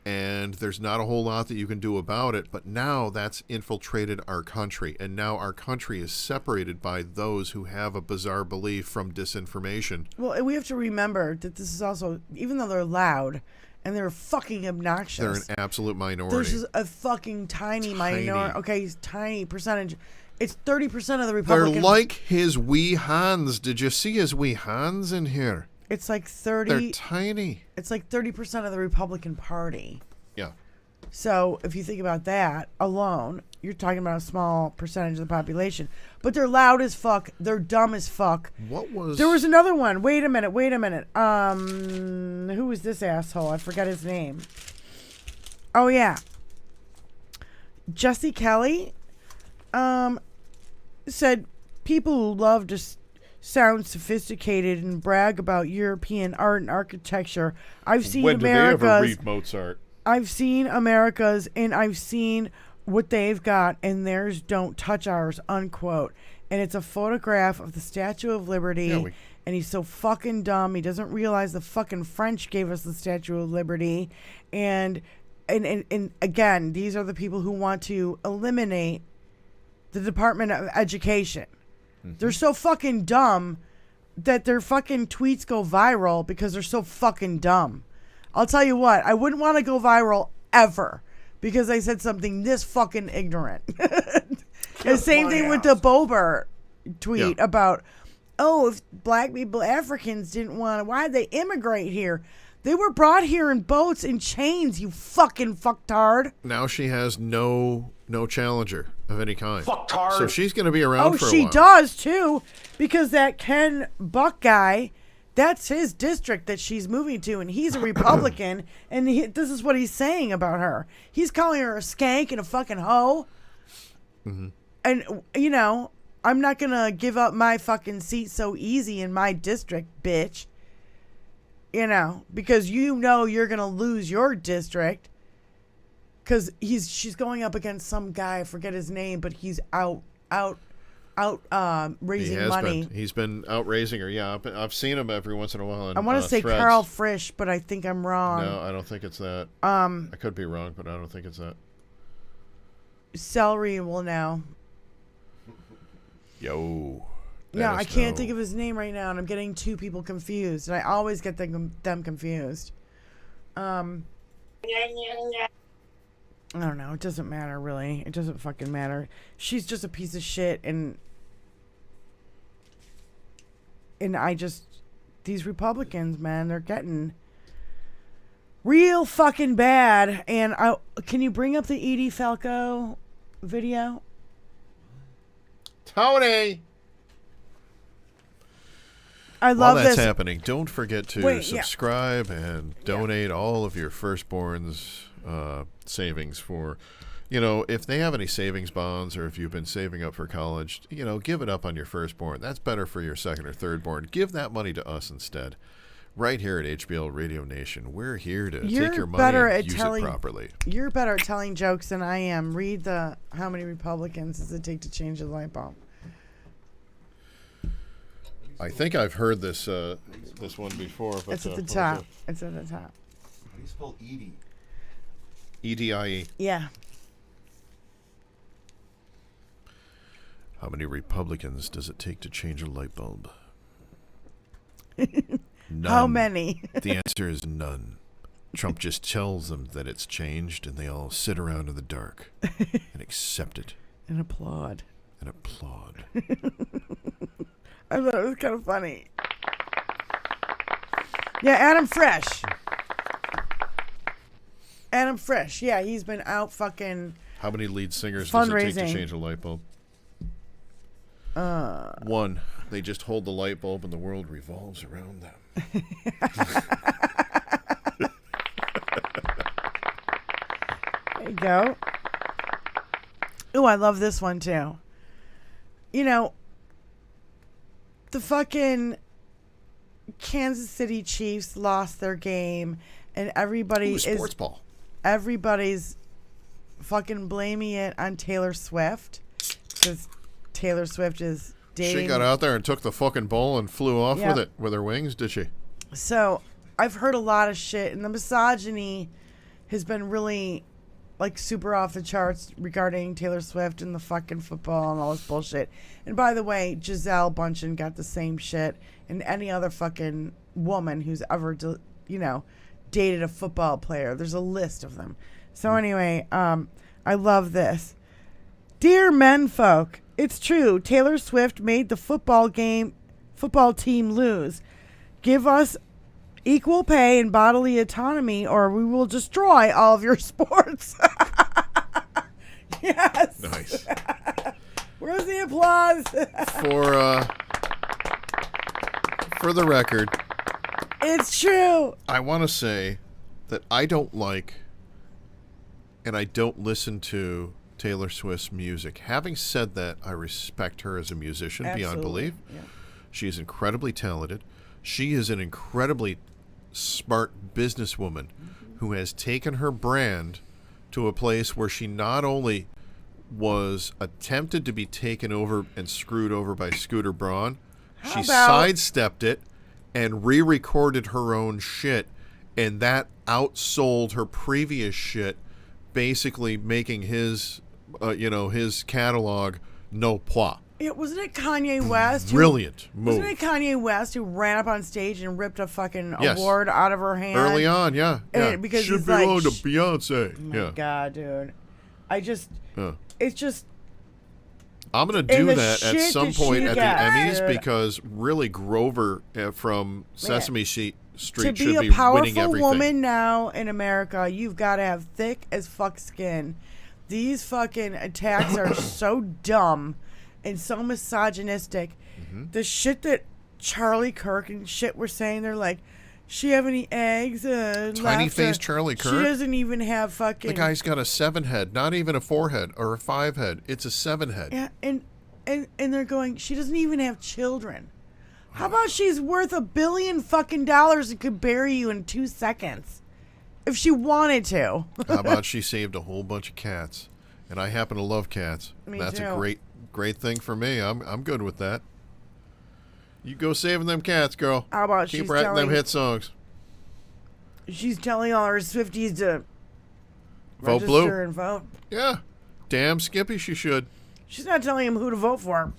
and there's not a whole lot that you can do about it, but now that's infiltrated our country, and now our country is separated by those who have a bizarre belief from disinformation. Well, and we have to remember that this is also, even though they're loud and they're fucking obnoxious, They're an absolute minority. There's just a fucking tiny minority. Okay, tiny percentage. It's 30% of the Republicans. They're like his wee hands. Did you see his wee hands in here? It's like 30. They're tiny. It's like 30% of the Republican Party. Yeah. So if you think about that alone, you're talking about a small percentage of the population. But they're loud as fuck. They're dumb as fuck. There was another one. Wait a minute. Who was this asshole? I forgot his name. Oh yeah. Jesse Kelly said people who love to sound sophisticated and brag about European art and architecture. I've seen When America's. did they ever read Mozart? I've seen America's, and I've seen what they've got, and theirs don't touch ours, unquote. And it's a photograph of the Statue of Liberty, and he's so fucking dumb. He doesn't realize the fucking French gave us the Statue of Liberty. And again, these are the people who want to eliminate the Department of Education. They're so fucking dumb that their fucking tweets go viral because they're so fucking dumb. I'll tell you what, I wouldn't want to go viral ever because I said something this fucking ignorant. The same thing with the Bober tweet about, if black people, Africans didn't want to, why'd they immigrate here? They were brought here in boats and chains, you fucking fucktard. Now she has no challenger of any kind. Fucktard. So she's going to be around for a while. She does too, because that Ken Buck guy, that's his district that she's moving to, and he's a Republican, and this is what he's saying about her. He's calling her a skank and a fucking hoe. Mm-hmm. And, I'm not going to give up my fucking seat so easy in my district, bitch. Because you're going to lose your district. Because she's going up against some guy, I forget his name, but he's out out raising money. He's been out raising her. Yeah, I've seen him every once in a while. I want to say Threads. Carl Frisch, but I think I'm wrong. No, I don't think it's that. I could be wrong, but I don't think it's that. Celery will know. Yo. No, I can't think of his name right now, and I'm getting two people confused, and I always get them confused. I don't know. It doesn't matter, really. It doesn't fucking matter. She's just a piece of shit, and these Republicans, man, they're getting real fucking bad. And can you bring up the Edie Falco video? Tony! I love While that's this. happening, don't forget to subscribe and donate all of your firstborn's savings for, if they have any savings bonds or if you've been saving up for college, give it up on your firstborn. That's better for your second or thirdborn. Give that money to us instead. Right here at HBL Radio Nation, we're here to take your money and use it properly. You're better at telling jokes than I am. Read how many Republicans does it take to change a light bulb? I think I've heard this one before. But, it's at the top. It's at the top. How do you spell Edie? EDIE. Yeah. How many Republicans does it take to change a light bulb? None. How many? The answer is none. Trump just tells them that it's changed, and they all sit around in the dark and accept it. And applaud. I thought it was kind of funny. Yeah, Adam Frisch. Yeah, he's been out fucking. How many lead singers does it take to change a light bulb? One. They just hold the light bulb and the world revolves around them. There you go. Ooh, I love this one too. The fucking Kansas City Chiefs lost their game, and everybody's fucking blaming it on Taylor Swift because Taylor Swift is dating. She got out there and took the fucking ball and flew off with it with her wings, did she? So I've heard a lot of shit, and the misogyny has been really super off the charts regarding Taylor Swift and the fucking football and all this bullshit. And by the way, Giselle Bundchen got the same shit, and any other fucking woman who's ever, dated a football player. There's a list of them. So anyway, I love this. Dear menfolk, it's true. Taylor Swift made the football team lose. Give us equal pay and bodily autonomy, or we will destroy all of your sports. Yes. Nice. Where's the applause? For the record, it's true. I want to say that I don't like and I don't listen to Taylor Swift's music. Having said that, I respect her as a musician beyond belief. Yeah. She is incredibly talented. She is an incredibly smart businesswoman who has taken her brand to a place where she not only was attempted to be taken over and screwed over by Scooter Braun, she sidestepped it and re-recorded her own shit, and that outsold her previous shit, basically making his his catalog no pois. Wasn't it Kanye West? Brilliant move. Wasn't it Kanye West who ran up on stage and ripped a fucking award out of her hand? Early on, yeah. Because should belong to Beyonce. Oh my God, dude. It's just. I'm going to do that at some point at the Emmys, because really Grover from Sesame Street should be winning everything. To be a powerful woman now in America, you've got to have thick as fuck skin. These fucking attacks are so dumb and so misogynistic. Mm-hmm. The shit that Charlie Kirk and shit were saying, they're like, she have any eggs? Tiny face Charlie Kirk? She doesn't even have fucking... The guy's got a 7 head, not even a 4 head or a 5 head. It's a 7 head. Yeah, and they're going, she doesn't even have children. How about she's worth $1 billion fucking dollars and could bury you in 2 seconds if she wanted to? How about she saved a whole bunch of cats? And I happen to love cats. Me That's too. a great great thing for me. I'm good with that. You go saving them cats, girl. How about Keep she's writing them telling- hit songs. She's telling all her Swifties to Vote register blue. and vote. Yeah. Damn Skippy, she should. She's not telling him who to vote for.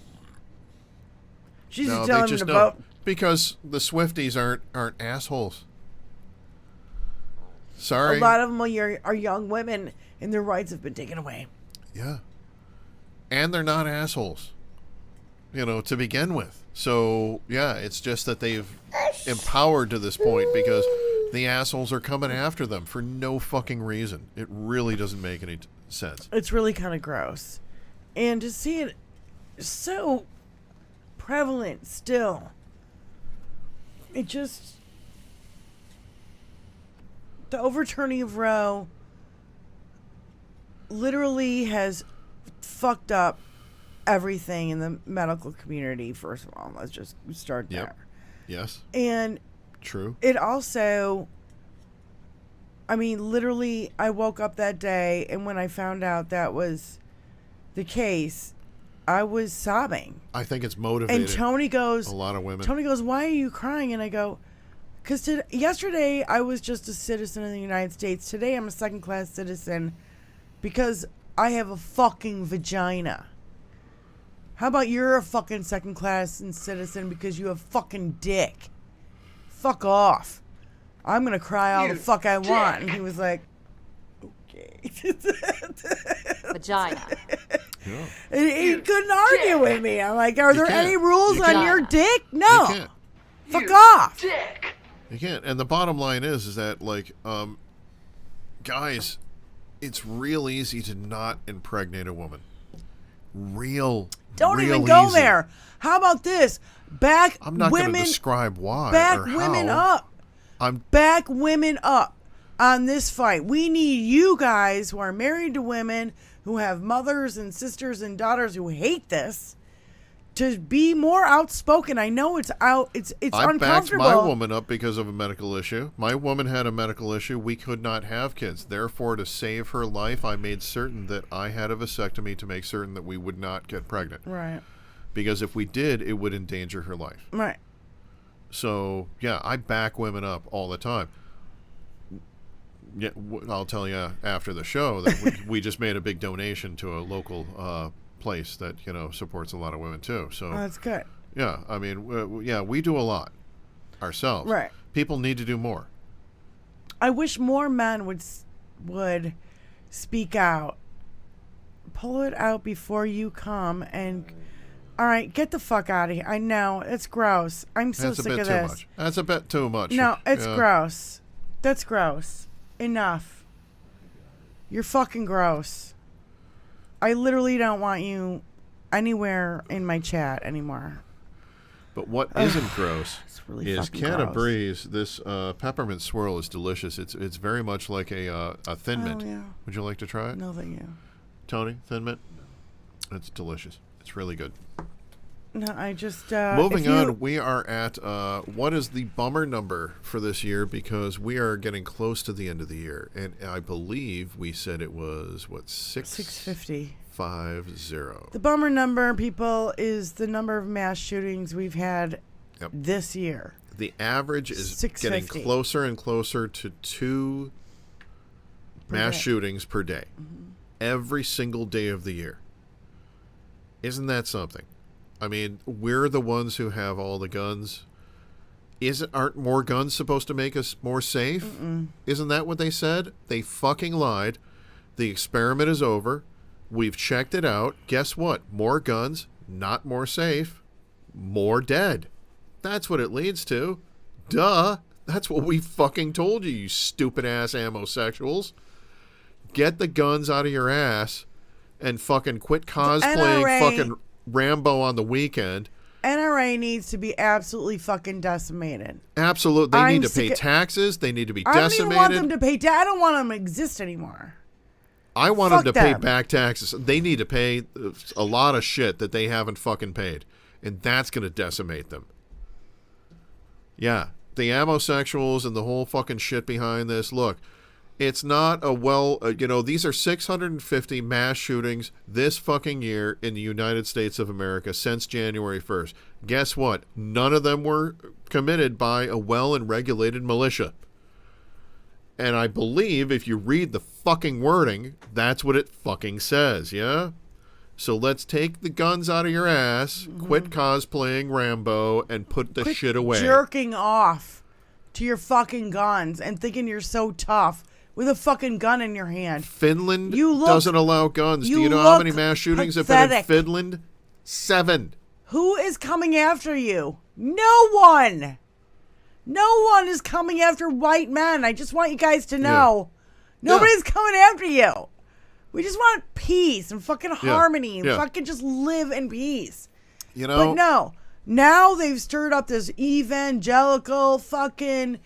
She's No, just they telling him just to know. vote. Because the Swifties aren't assholes. Sorry. A lot of them are young women, and their rights have been taken away. Yeah. And they're not assholes, to begin with. So, yeah, it's just that they've empowered to this point because the assholes are coming after them for no fucking reason. It really doesn't make any sense. It's really kind of gross. And to see it so prevalent still, it just... The overturning of Roe literally has fucked up everything in the medical community. First of all, let's just start there. Yep. Yes. And true. It also, I mean, literally, I woke up that day, and when I found out that was the case, I was sobbing. I think it's motivated. And Tony goes, a lot of women. Tony goes, "Why are you crying?" And I go, "Because yesterday I was just a citizen of the United States. Today I'm a second-class citizen because I have a fucking vagina. How about you're a fucking second-class citizen because you have fucking dick? Fuck off. I'm going to cry all the fuck I want." And he was like, okay. Vagina. Yeah. And he couldn't argue with me. I'm like, are You there can't. any rules You on can't. your dick? You No. can't. Fuck off. You can't. And the bottom line is that, like, guys, it's real easy to not impregnate a woman. Don't real even go easy. there. How about this? Back I'm not going to women, describe why back or women how. up. Back women up on this fight. We need you guys who are married to women, who have mothers and sisters and daughters who hate this, to be more outspoken. I know it's I backed uncomfortable. my woman up because of a medical issue. My woman had a medical issue. We could not have kids. Therefore, to save her life, I made certain that I had a vasectomy to make certain that we would not get pregnant. Right. Because if we did, it would endanger her life. Right. So, yeah, I back women up all the time. Yeah, I'll tell you after the show that we just made a big donation to a local place that, supports a lot of women too. So That's good. Yeah, I mean, we do a lot ourselves. Right. People need to do more. I wish more men would speak out. Pull it out before you come and... All right, get the fuck out of here. I know. It's gross. I'm so sick of this. Much. That's a bit too much. No, it's gross. That's gross. Enough. You're fucking gross. I literally don't want you anywhere in my chat anymore. But what isn't gross really is fucking Canna gross. Breeze. This peppermint swirl is delicious. It's very much like a Thin Mint. yeah. Would you like to try it? No, thank you. Tony, Thin Mint? It's delicious. It's really good. No, I just... Moving on, we are at what is the bummer number for this year, because we are getting close to the end of the year. And I believe we said it was, 650. 50. The bummer number, people, is the number of mass shootings we've had this year. The average is 650. getting closer and closer to 2 mass day. shootings per day. Every single day of the year. Isn't that something? I mean, we're the ones who have all the guns. Aren't more guns supposed to make us more safe? Isn't that what they said? They fucking lied. The experiment is over. We've checked it out. Guess what? More guns, not more safe. More dead. That's what it leads to. Duh. That's what we fucking told you, you stupid ass amosexuals. Get the guns out of your ass and fucking quit cosplaying NRA fucking Rambo on the weekend. NRA needs to be absolutely fucking decimated. Absolutely. They need to sick pay of- taxes. They need to be I don't decimated. even want them to pay I don't want them to exist anymore. I want Fuck them to pay them. back taxes. They need to pay a lot of shit that they haven't fucking paid. And that's going to decimate them. Yeah. The amosexuals and the whole fucking shit behind this. Look, It's not a these are 650 mass shootings this fucking year in the United States of America since January 1st. Guess what? None of them were committed by a well and regulated militia. And I believe if you read the fucking wording, that's what it fucking says, yeah? So let's take the guns out of your ass, quit cosplaying Rambo, and put the shit away. Jerking off to your fucking guns and thinking you're so tough with a fucking gun in your hand. Finland doesn't allow guns. Do you know how many mass shootings have been in Finland? 7. Who is coming after you? No one. No one is coming after white men. I just want you guys to know. Nobody's coming after you. We just want peace and fucking harmony and fucking just live in peace. You know? But no. Now they've stirred up this evangelical fucking...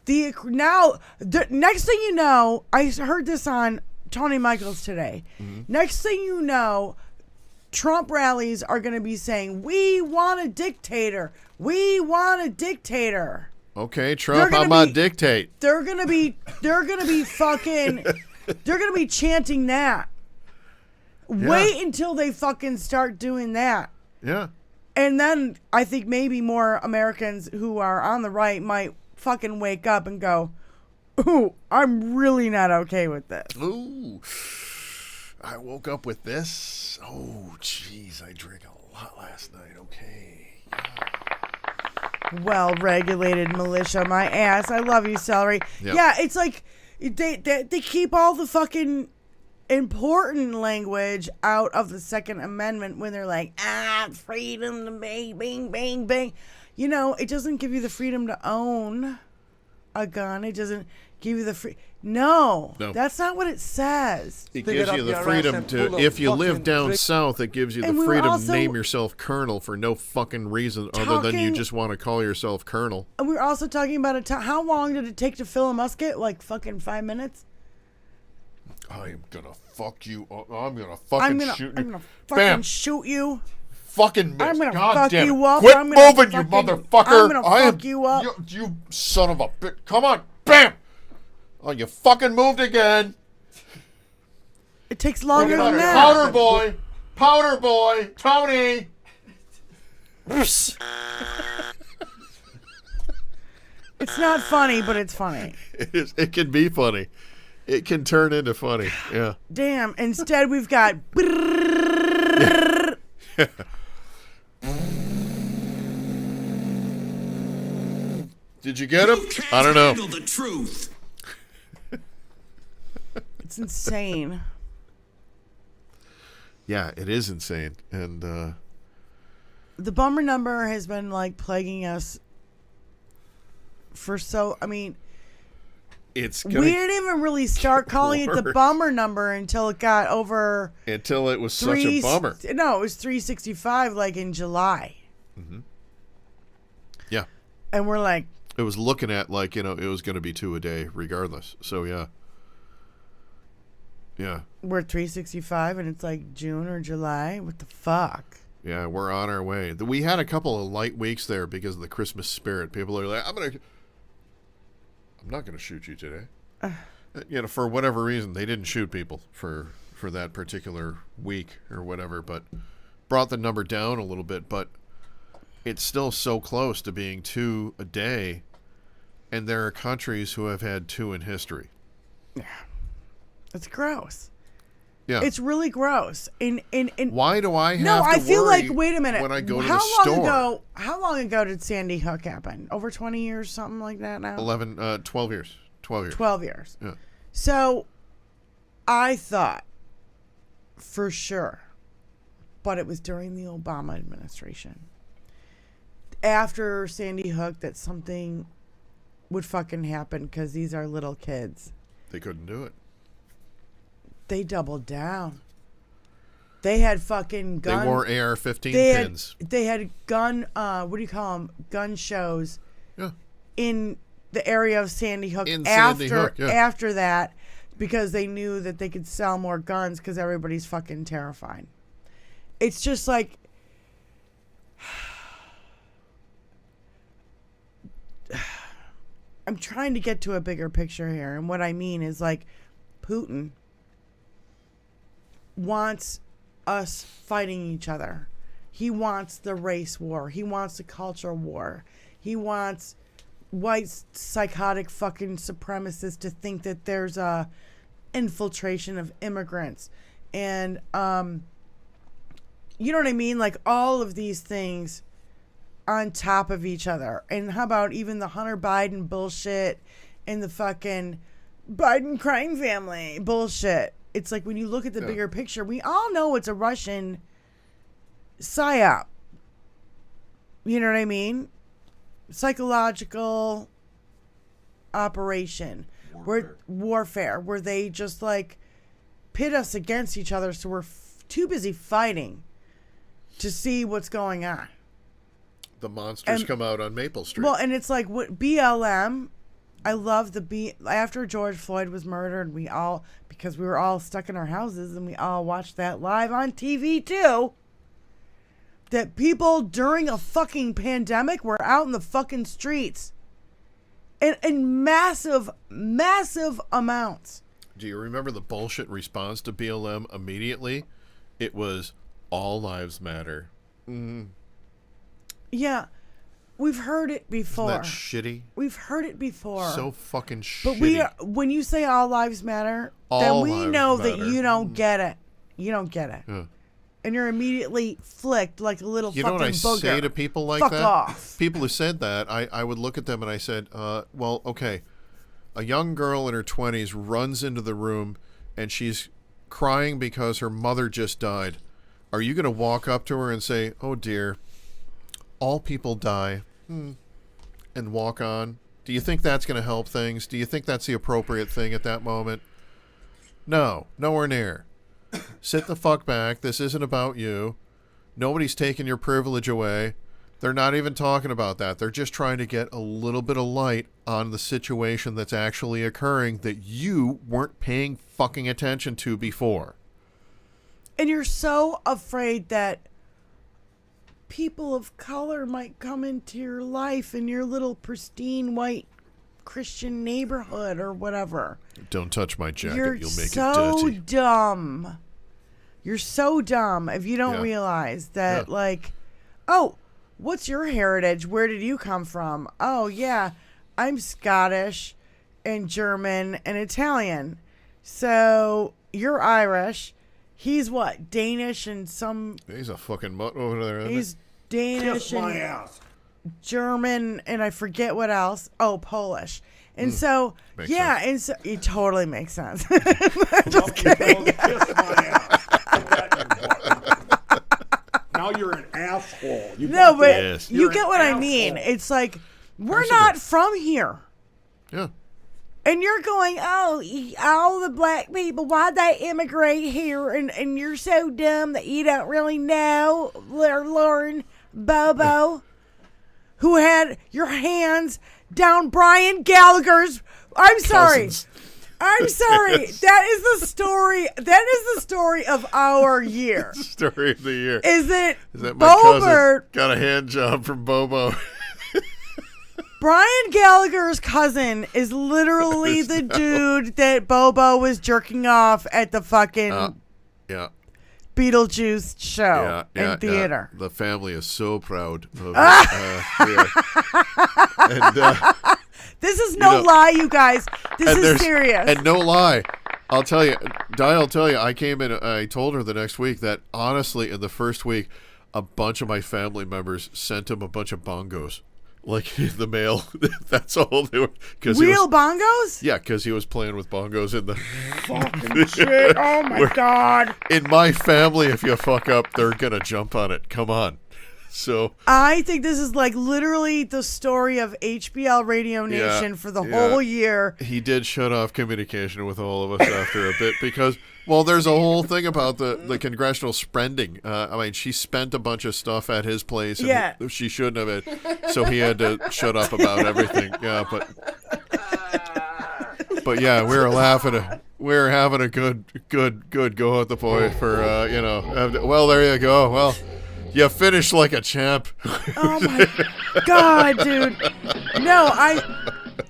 next thing you know, I heard this on Tony Michaels today. Next thing you know, Trump rallies are going to be saying, "We want a dictator. We want a dictator." Okay, Trump, how about dictate? They're gonna be fucking. They're gonna be chanting that. Yeah. Wait until they fucking start doing that. Yeah. And then I think maybe more Americans who are on the right might fucking wake up and go, "Ooh, I'm really not okay with this." Ooh, I woke up with this. Oh, jeez, I drank a lot last night. Okay. Well-regulated militia, my ass. I love you, Celery. Yep. Yeah, it's like they keep all the fucking important language out of the Second Amendment when they're like, freedom to bang, bang, bang, bang. You know, it doesn't give you the freedom to own a gun. It doesn't give you the No, that's not what it says. It gives you the freedom to, if you live down south, it gives you the freedom to name yourself Colonel for no fucking reason other than you just want to call yourself Colonel. And we were also talking about how long did it take to fill a musket? Like fucking 5 minutes? I'm gonna fuck you. I'm gonna fucking shoot you. I'm gonna fucking shoot you. Fucking miss. I'm gonna God fuck damn it. you up. Quit I'm gonna moving, you motherfucker. I'm gonna fuck you up. You son of a bitch. Come on. Bam. Oh, you fucking moved again. It takes longer than that. Powder boy, Tony. It's not funny, but it's funny. It is. It can be funny. It can turn into funny. Yeah. Damn. Instead, we've got. Did you get him? I don't know. The truth. It's insane. Yeah, it is insane. And the bummer number has been like plaguing us for it's we didn't even really start calling it the bummer number until it got over. Until it was such a bummer. No, it was 365 like in July. Mm-hmm. Yeah. And we're like. It was looking at like, it was going to be 2 a day regardless. So, yeah. Yeah. We're 365 and it's like June or July. What the fuck? Yeah, we're on our way. We had a couple of light weeks there because of the Christmas spirit. People are like, I'm not going to shoot you today. For whatever reason, they didn't shoot people for that particular week or whatever, but brought the number down a little bit. But it's still so close to being 2 a day, and there are countries who have had 2 in history. Yeah. It's gross. Yeah. It's really gross. Why do I have No, to I feel worry like, wait a minute. when I go to the store? How long ago did Sandy Hook happen? Over 20 years, something like that now? 12 years. 12 years. 12 years. Yeah. So, I thought, for sure, but it was during the Obama administration, after Sandy Hook, that something would fucking happen because these are little kids. They couldn't do it. They doubled down. They had fucking gun. They wore AR-15 pins. They had gun. What do you call them? Gun shows. Yeah. In the area of Sandy Hook. After that, because they knew that they could sell more guns because everybody's fucking terrified. It's just like. I'm trying to get to a bigger picture here, and what I mean is like Putin wants us fighting each other. He wants the race war. He wants the cultural war. He wants white psychotic fucking supremacists to think that there's a infiltration of immigrants. And you know what I mean? Like all of these things on top of each other. And how about even the Hunter Biden bullshit and the fucking Biden crime family bullshit? It's like when you look at the bigger picture, we all know it's a Russian psyop. You know what I mean? Psychological operation. Warfare. Where they just like pit us against each other so we're too busy fighting to see what's going on. The monsters come out on Maple Street. Well, and it's like what BLM. I love after George Floyd was murdered, because we were all stuck in our houses and we all watched that live on TV too. That people during a fucking pandemic were out in the fucking streets in massive, massive amounts. Do you remember the bullshit response to BLM immediately? It was all lives matter. Mm. Yeah. We've heard it before. Isn't that shitty? We've heard it before. So fucking shitty. But when you say all lives matter, all then we lives know matter. that you don't get it. You don't get it. Yeah. And you're immediately flicked like a little You fucking know what I booger. say to people like Fuck that? off. People who said that, I would look at them and I said, well, okay. A young girl in her 20s runs into the room and she's crying because her mother just died. Are you going to walk up to her and say, oh dear, all people die, and walk on? Do you think that's going to help things? Do you think that's the appropriate thing at that moment? No, nowhere near. Sit the fuck back. This isn't about you. Nobody's taking your privilege away. They're not even talking about that. They're just trying to get a little bit of light on the situation that's actually occurring that you weren't paying fucking attention to before. And you're so afraid that people of color might come into your life in your little pristine white Christian neighborhood or whatever. Don't touch my jacket. You're You'll make so it dirty. dumb. You're so dumb if you don't realize that, like, oh, what's your heritage? Where did you come from? Oh, yeah, I'm Scottish and German and Italian. So you're Irish. He's what? Danish and some... He's a fucking mutt over there, isn't He's Danish Kiss my and ass. German and I forget what else. Oh, Polish. And so, Makes yeah, sense. and so it totally makes sense. Just kidding. Kiss my ass. Put that in your butt. Now you're an asshole. You No, got but that? Yes. you You're get an what I asshole. mean. It's like, we're course I not do. from here. Yeah. And you're going, oh, all the black people, why'd they immigrate here? And you're so dumb that you don't really know, Lauren Bobo, who had your hands down Brian Gallagher's. I'm sorry. Cousins. I'm sorry. Yes. That is the story. That is the story of our year. Story of the year. Is that my Bo cousin Bird, got a hand job from Bobo? Brian Gallagher's cousin is literally the dude that Bobo was jerking off at the fucking Yeah. Beetlejuice show in theater. The family is so proud of it. And This is no lie, you guys. This is there's- serious. And no lie, I'll tell you, I'll tell you, I came in, I told her the next week that honestly, in the first week, a bunch of my family members sent him a bunch of bongos. Like in the mail. That's all they were. Real bongos? Yeah, because he was playing with bongos in the... Fucking shit. Oh, my God. In my family, if you fuck up, they're going to jump on it. Come on. So I think this is like literally the story of HBL Radio Nation for the whole year. He did shut off communication with all of us after a bit because, well, there's a whole thing about the congressional spending. I mean, she spent a bunch of stuff at his place and she shouldn't have it. So he had to shut up about everything. Yeah, but yeah, we were laughing. We were having a good go at the boy for, well, there you go. Well, you finished like a champ. Oh my God, dude. No,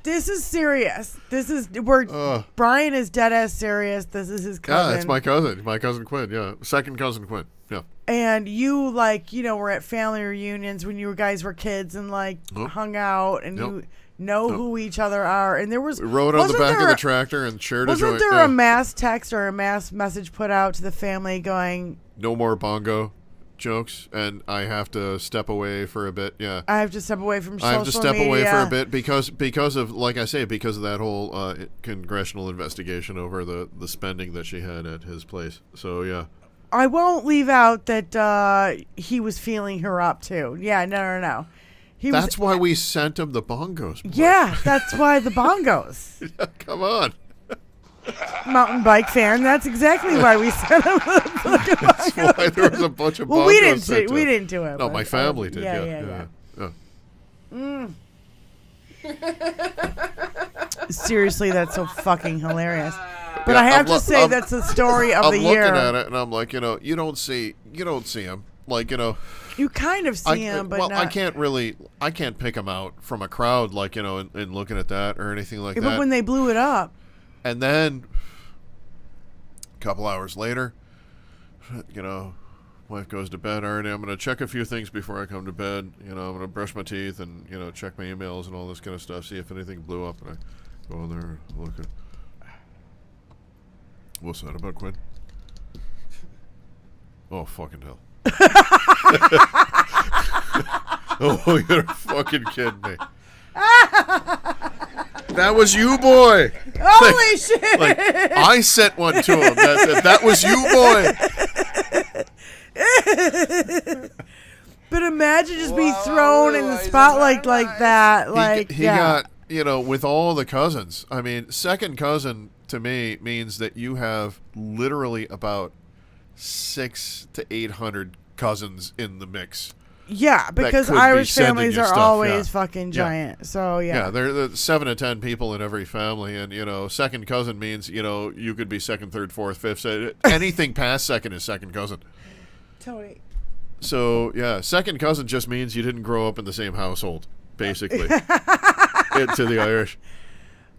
This is serious. This is where Brian is dead ass serious. This is his cousin. Yeah, it's my cousin. My cousin Quinn. Yeah, second cousin Quinn. Yeah. And you were at family reunions when you guys were kids and hung out and you know who each other are. And there was we rode on the back of the tractor and shared a joint. Wasn't there a mass text or a mass message put out to the family going, "No more bongo jokes," and I have to step away for a bit. Yeah, I have to step away from social media. I have to step away for a bit because of, like I say, because of that whole congressional investigation over the spending that she had at his place. So yeah, I won't leave out that he was feeling her up too. Yeah, no. That's why we sent him the bongos. Boy. Yeah, that's why the bongos. Come on. Mountain bike fan. That's exactly why we sent him the fucking bongos. That's why there was a bunch of bongos. Well, we didn't do it. No, my family did. Yeah. Seriously, that's so fucking hilarious. But I have to say that's the story of the year. I'm looking at it and I'm like, you don't see him. Like, you kind of see him, but well, not. I can't pick him out from a crowd, like, and looking at that or anything like that. But when they blew it up. And then a couple hours later, wife goes to bed. Already, I'm going to check a few things before I come to bed. I'm going to brush my teeth and, check my emails and all this kind of stuff, see if anything blew up. And I go in there and look at. What's that about, Quinn? Oh, fucking hell. Oh, you're fucking kidding me. That was you, boy. Holy shit. I sent one to him. That was you, boy. But imagine just being thrown in the spotlight like that. He got, with all the cousins. I mean, second cousin to me means that you have literally about 600 to 800 cousins in the mix. Yeah, because Irish families are always fucking giant. So yeah, there's 7 to 10 people in every family, and second cousin means you could be second, third, fourth, fifth. Anything past second is second cousin. Totally. So yeah, second cousin just means you didn't grow up in the same household, basically. To the Irish.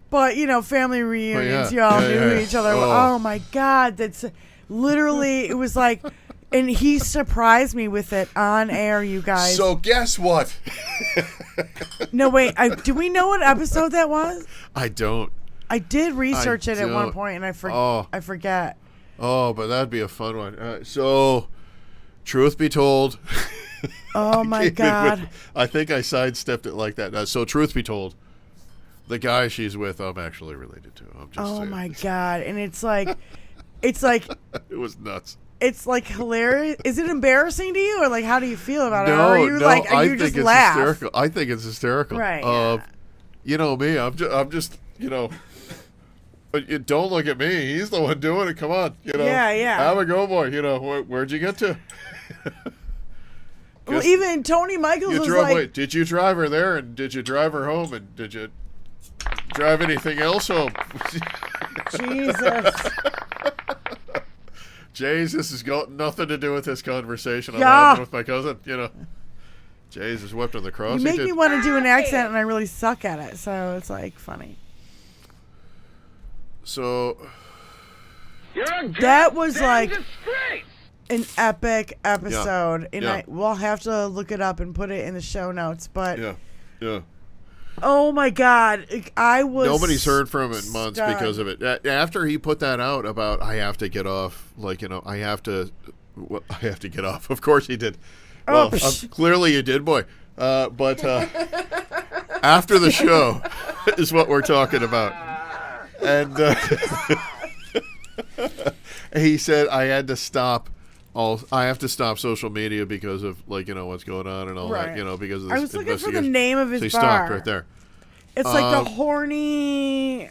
But family reunions, you all knew each other. Oh my God, that's literally. It was like. And he surprised me with it on air, you guys. So guess what? No, wait. Do we know what episode that was? I don't. I did research it at one point, and I forget. Oh, but that'd be a fun one. So, truth be told. Oh, my God. I think I sidestepped it like that. So, truth be told, the guy she's with, I'm actually related to. I'm just saying. My God. And it's like. It was nuts. It's like hilarious. Is it embarrassing to you, or how do you feel about it? No, or are you I think just it's laugh? hysterical. I think it's hysterical. Right. You know me. I'm just. But don't look at me. He's the one doing it. Come on. Yeah. Have a go, boy. Where'd you get to? Well, even Tony Michaels was like. Wait, did you drive her there, and did you drive her home, and did you drive anything else home? Jesus. Jays, this has got nothing to do with this conversation I'm having with my cousin. Jays is whipped on the cross. You make me want to do an accent, and I really suck at it, so it's funny. So that was an epic episode, and we'll have to look it up and put it in the show notes. But yeah. Oh my God, I was. Nobody's heard from him in months because of it. After he put that out about I have to get off, I have to get off. Of course he did. Well, clearly you did, boy. But after the show is what we're talking about, and he said I had to stop. I have to stop social media because of what's going on and all that, because of this I was looking for the investigation. name of his So he bar. stopped right there. It's like the horny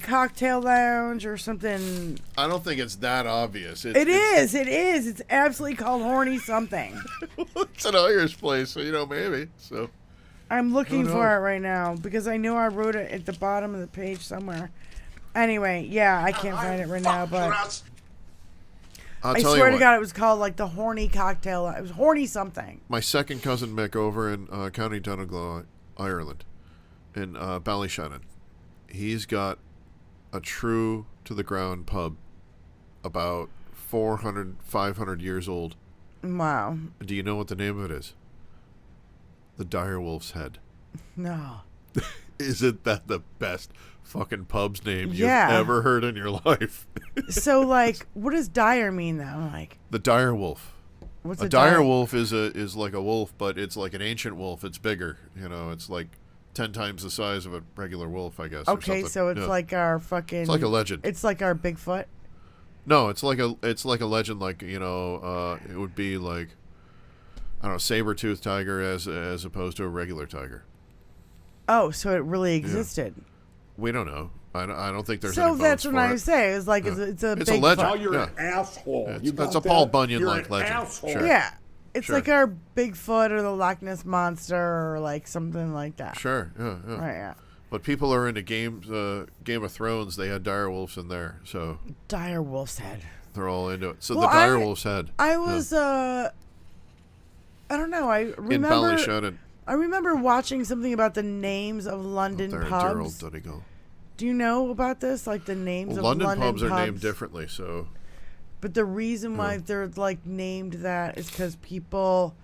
cocktail lounge or something. I don't think it's that obvious. It is. It's absolutely called horny something. It's an Irish place, so maybe. So I'm looking for it right now because I know I wrote it at the bottom of the page somewhere. Anyway, I can't find it right now, but I swear to God, it was called the horny cocktail. It was horny something. My second cousin Mick over in County Donegal, Ireland. in Ballyshannon. He's got a true to the ground pub about 400, 500 years old. Wow. Do you know what the name of it is? The Direwolf's Head. No. Isn't that the best fucking pub's name Yeah. you've ever heard in your life? So, like, what does dire mean, though? Like, The Direwolf. what's A a dire wolf is like a wolf, but it's like an ancient wolf. It's bigger. You know, it's like 10 times the size of a regular wolf, I guess. or Okay, something. so it's Yeah. like our fucking. It's like a legend. It's like our Bigfoot. No, it's like a legend. Like, you know, it would be like, I don't know, saber-toothed tiger as opposed to a regular tiger. Oh, so it really existed. We don't know. I don't think there's So any bones that's for what I it. was saying. It's like Yeah. it's a It's Bigfoot. a legend. Now you're Yeah. an asshole. It's- You that's got a Paul that? Bunyan-like You're an legend. asshole. Sure. Yeah, it's Sure. like our Bigfoot or the Loch Ness monster or like something like that. Sure, yeah. Right, yeah. But people are into Game of Thrones. They had direwolves in there, so Dire Wolf's Head. they're all into it. So Well, the direwolf's head. I was I don't know. I in remember. Ballyshannon. I remember watching something about the names of London There in pubs. Gerald Donegal. Do you know about this? Like the names Well, of London London pubs are named differently, so But the reason why they're like named that is because people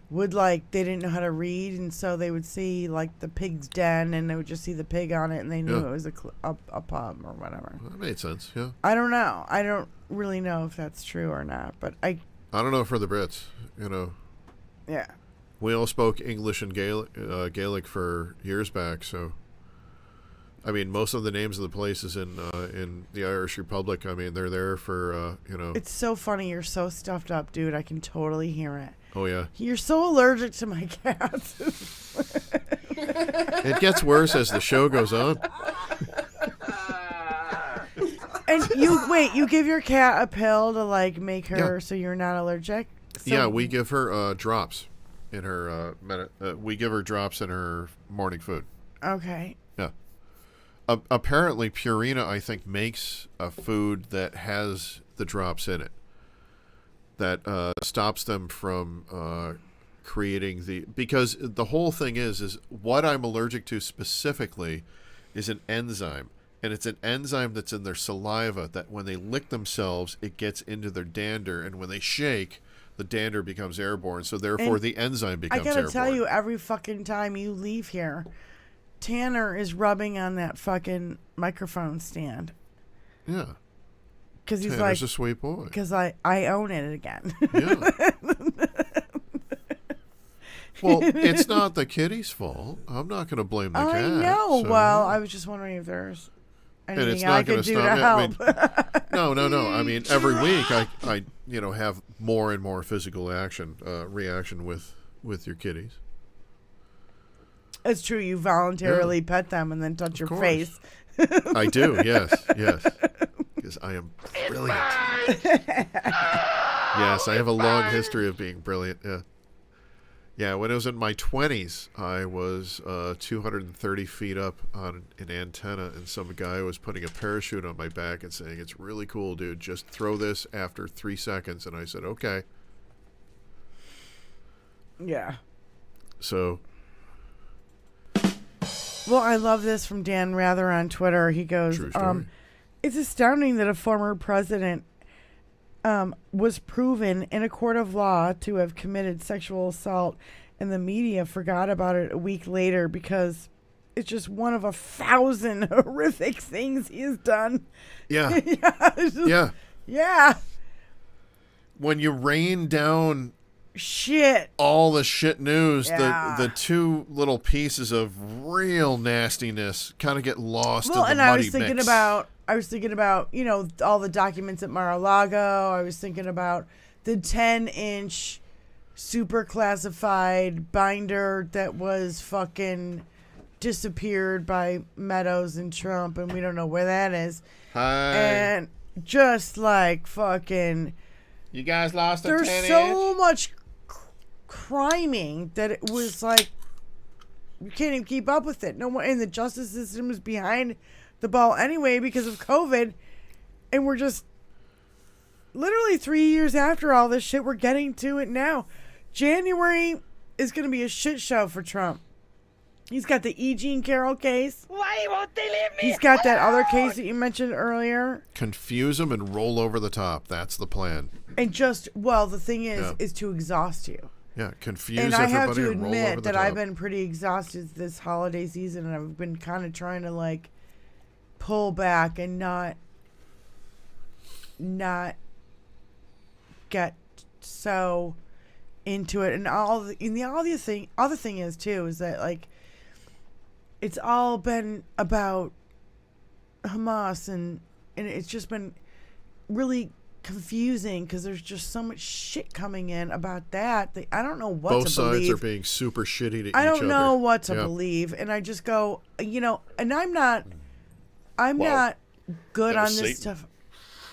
would like they didn't know how to read, and so they would see like the pig's den, and they would just see the pig on it, and they knew Yeah. it was a pub or whatever. that made sense. Yeah. I don't know. I don't really know if that's true or not, but I I don't know for the Brits. You know, yeah. we all spoke English and Gaelic for years back, so. I mean, most of the names of the places in the Irish Republic, I mean, they're there for, you know. It's so funny. You're so stuffed up, dude. I can totally hear it. Oh, yeah. You're so allergic to my cats. It gets worse as the show goes on. And you give your cat a pill to like make her so you're not allergic? So Yeah, we give her drops in her, we give her drops in her morning food. Okay. Yeah. Apparently, Purina, I think, makes a food that has the drops in it that stops them from creating because the whole thing is what I'm allergic to specifically is an enzyme, and it's an enzyme that's in their saliva that when they lick themselves, it gets into their dander, and when they shake, the dander becomes airborne, so therefore And the enzyme becomes I gotta airborne. tell you, every fucking time you leave here, Tanner is rubbing on that fucking microphone stand. Yeah. Because he's Tanner's like, a sweet boy. Because I own it again. Yeah. Well, it's not the kitty's fault. I'm not going to blame the cat. I know. so- well, I was just wondering if there's and it's anything not I going could to do stop to me. I help. mean, no. I mean, every week I have more and more physical reaction with your kitties. It's true. You voluntarily pet them and then touch your course. face. I do. Yes. Because I am brilliant. Yes, I have a long history of being brilliant. Yeah. Yeah, when I was in my 20s, I was 230 feet up on an antenna, and some guy was putting a parachute on my back and saying, "It's really cool, dude. Just throw this after 3 seconds." And I said, "Okay." Yeah. So. Well, I love this from Dan Rather on Twitter. He goes, True story. it's astounding that a former president was proven in a court of law to have committed sexual assault, and the media forgot about it a week later because it's just one of 1,000 horrific things he has done. Yeah. Yeah. Yeah. When you rain down shit, all the shit news, Yeah. the two little pieces of real nastiness kind of get lost in the and muddy I was thinking mix. about, you know, all the documents at Mar-a-Lago. I was thinking about the 10-inch super classified binder that was fucking disappeared by Meadows and Trump, and we don't know where that is. Hi. And just like fucking, you guys lost a 10-inch? there's so much criming that it was like you can't even keep up with it. No one, and the justice system is behind the ball anyway because of COVID, and we're just literally 3 years after all this shit. We're getting to it now. January is going to be a shit show for Trump. He's got the E. Jean Carroll case. Why won't they leave me? He's got that other case that you mentioned earlier. Confuse them and roll over the top. That's the plan. And just, well, the thing is to exhaust you. Yeah, confuse and I have everybody to and roll over admit the that top. I've been pretty exhausted this holiday season, and I've been kind of trying to like pull back and not get so into it. And other thing is too is that like it's all been about Hamas and it's just been really confusing because there's just so much shit coming in about that I don't know what Both to believe. sides are being super shitty to each other. I don't know what to believe, and I just go, and I'm not good on this stuff.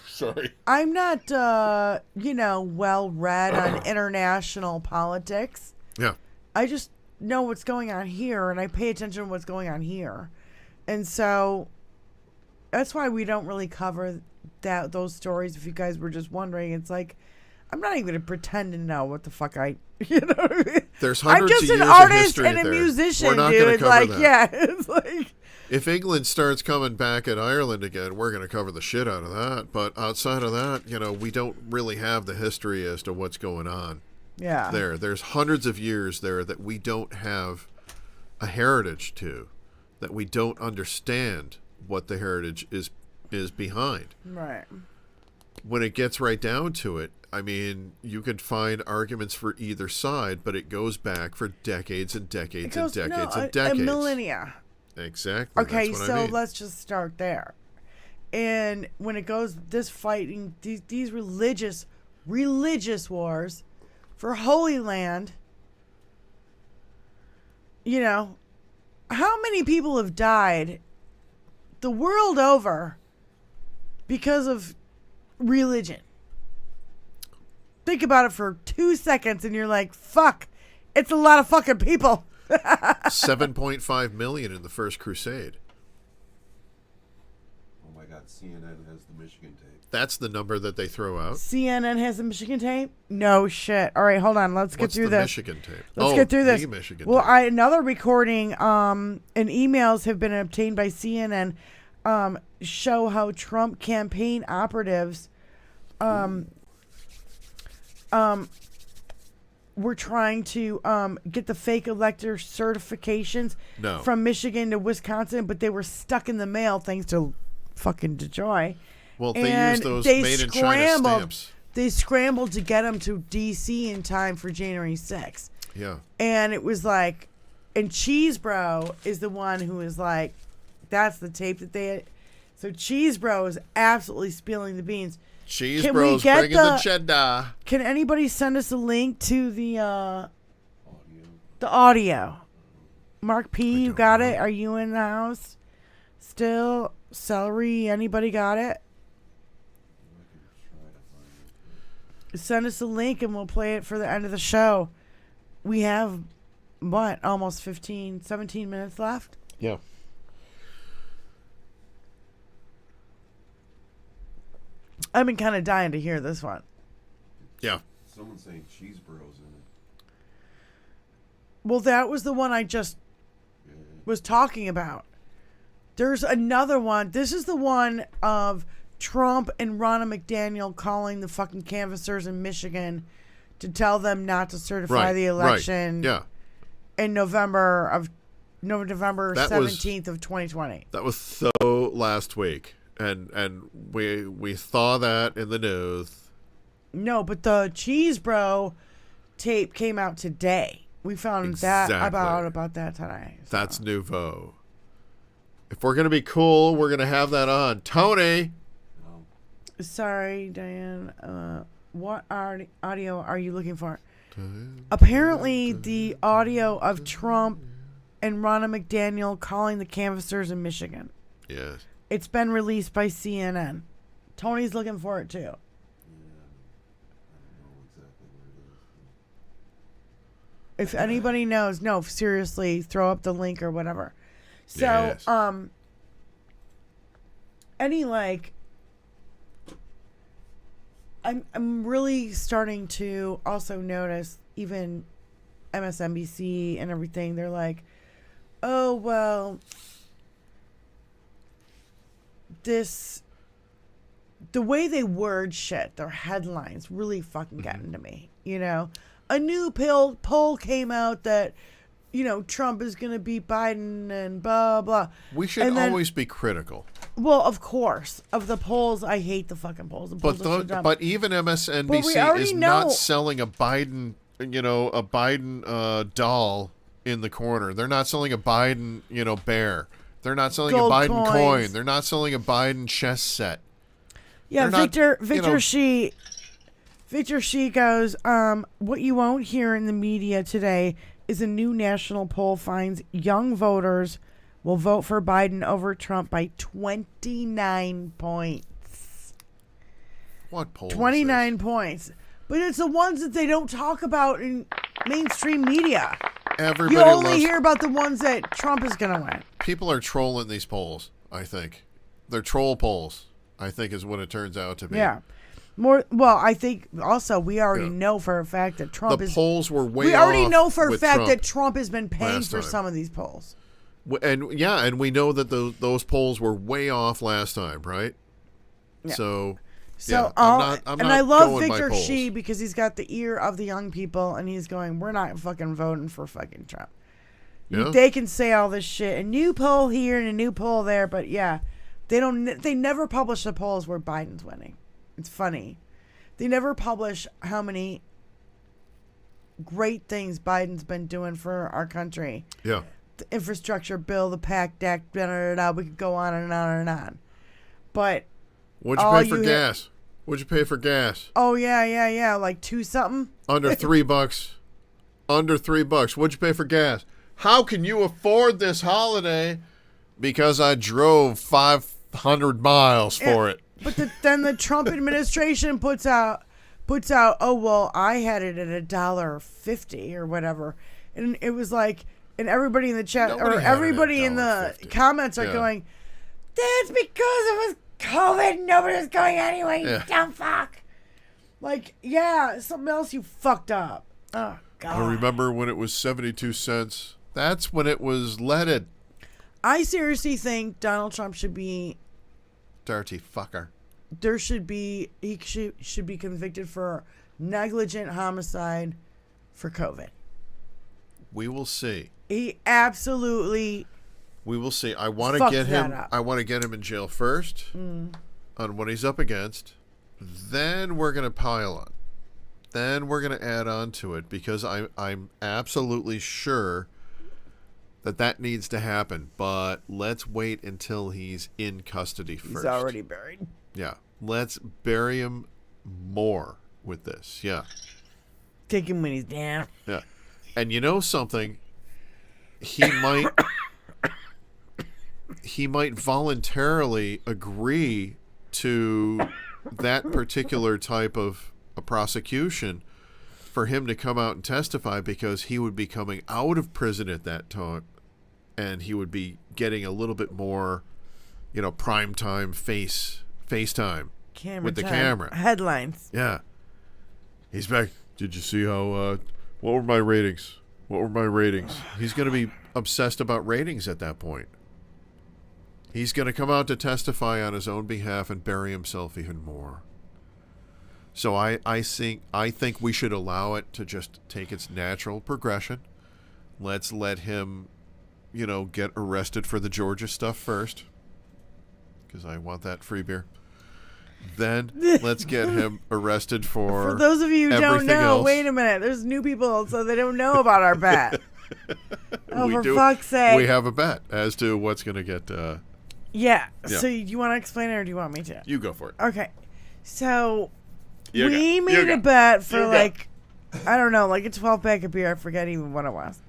Sorry. I'm not, well read on international politics. Yeah. I just know what's going on here, and I pay attention to what's going on here, and so that's why we don't really cover those stories. If you guys were just wondering, it's like I'm not even going to pretend to know what the fuck There's hundreds I'm just of an years artist of history and a there. musician, We're not dude. gonna cover Like, that. yeah, it's like if England starts coming back at Ireland again, we're going to cover the shit out of that. But outside of that, we don't really have the history as to what's going on. Yeah. There's hundreds of years there that we don't have a heritage to, that we don't understand what the heritage is behind. Right. When it gets right down to it, I mean, you could find arguments for either side, but it goes back for decades and decades and decades and decades. A millennia. Exactly. Okay, that's what so I mean. let's just start there. And when it goes this fighting, these religious wars for Holy Land, how many people have died the world over because of religion? Think about it for 2 seconds and you're like, fuck, it's a lot of fucking people. 7.5 million in the First Crusade. Oh my God, CNN has the Michigan tape. That's the number that they throw out. CNN has the Michigan tape? No shit. All right, hold on. Let's get through this. Michigan tape? Let's get through this. The Michigan well, tape. Another recording and emails have been obtained by CNN show how Trump campaign operatives were trying to get the fake elector certifications from Michigan to Wisconsin, but they were stuck in the mail thanks to fucking DeJoy. Well, they used those made-in-China stamps. They scrambled to get them to D.C. in time for January 6th. Yeah. And it was like, and Cheese Bro is the one who is like, that's the tape that they had. So Cheese Bro is absolutely spilling the beans. Cheese Bro's bringing the cheddar. Can anybody send us a link to the audio? Mark P, you got it? Are you in the house? Still? Celery, anybody got it? Send us a link and we'll play it for the end of the show. We have, almost 17 minutes left? Yeah. I've been kind of dying to hear this one. Yeah. Someone's saying Cheese Bros in it. Well, that was the one I just was talking about. There's another one. This is the one of Trump and Ronna McDaniel calling the fucking canvassers in Michigan to tell them not to certify the election in November 17th of 2020. That was so last week. And we saw that in the news. No, but the Cheese Bro tape came out today. We found that about that today. So. That's nouveau. If we're gonna be cool, we're gonna have that on. Tony. Sorry, Diane. What audio are you looking for? Apparently, the audio of Trump and Ronna McDaniel calling the canvassers in Michigan. Yes. It's been released by CNN. Tony's looking for it too. If anybody knows, no, seriously, throw up the link or whatever. So, yes. I'm really starting to also notice even MSNBC and everything. They're like, oh, well, the way they word shit, their headlines really fucking get into me. You know, a new poll came out that, you know, Trump is going to beat Biden and blah, blah. We should always be critical. Well, of course. Of the polls, I hate the fucking polls. The polls are so dumb. But even MSNBC is not selling a Biden, doll in the corner. They're not selling a Biden, bear. They're not selling Gold a Biden coins. coin. They're not selling a Biden chess set. Yeah, They're Victor Shi goes, what you won't hear in the media today is a new national poll finds young voters will vote for Biden over Trump by 29 points. What poll? 29 points. But it's the ones that they don't talk about in mainstream media. You only hear about the ones that Trump is going to win. People are trolling these polls, I think. They're troll polls, I think, is what it turns out to be. Yeah. I think also we already know for a fact that Trump the polls were way off. We already know for a fact Trump that Trump has been paying for some of these polls. And we know that those polls were way off last time, right? Yeah. So I'm not I love going Victor by polls. Shi because he's got the ear of the young people, and he's going, we're not fucking voting for fucking Trump. Yeah. They can say all this shit, a new poll here and a new poll there, but yeah, they never publish the polls where Biden's winning. It's funny. They never publish how many great things Biden's been doing for our country. Yeah. The infrastructure bill, the PACT Act, we could go on and on and on. But what'd you pay for gas? What'd you pay for gas? Oh, yeah. Like $2 something? Under $3. Under $3. What'd you pay for gas? How can you afford this holiday? Because I drove 500 miles for it. But then the Trump administration puts out, oh, well, I had it at $1.50 or whatever. And it was like, and everybody in the chat, or everybody in the comments are going, that's because it was COVID. Nobody was going anyway, you dumb fuck. Like, yeah, something else you fucked up. Oh, God. I remember when it was 72 cents. That's when it was leaded. I seriously think Donald Trump should be... Dirty fucker. He should be convicted for negligent homicide for COVID. We will see. He absolutely... We will see. I want to get him. Up. I want to get him in jail first on what he's up against. Then we're going to pile on. Then we're going to add on to it because I'm absolutely sure that needs to happen. But let's wait until he's in custody first. He's already buried. Yeah. Let's bury him more with this. Yeah. Take him when he's down. Yeah. And you know something? He might voluntarily agree to that particular type of a prosecution for him to come out and testify because he would be coming out of prison at that time and he would be getting a little bit more, prime time FaceTime with the camera. Headlines. Yeah. He's back. Did you see how, what were my ratings? He's going to be obsessed about ratings at that point. He's going to come out to testify on his own behalf and bury himself even more. So I think we should allow it to just take its natural progression. Let's let him, get arrested for the Georgia stuff first, because I want that free beer. Then let's get him arrested for those of you who don't know, else. Wait a minute. There's new people, so they don't know about our bet. Fuck's sake. We have a bet as to what's going to get... Yeah. So you want to explain it or do you want me to? You go for it. Okay. So we made a bet for I don't know, like a 12-pack of beer. I forget even what it was.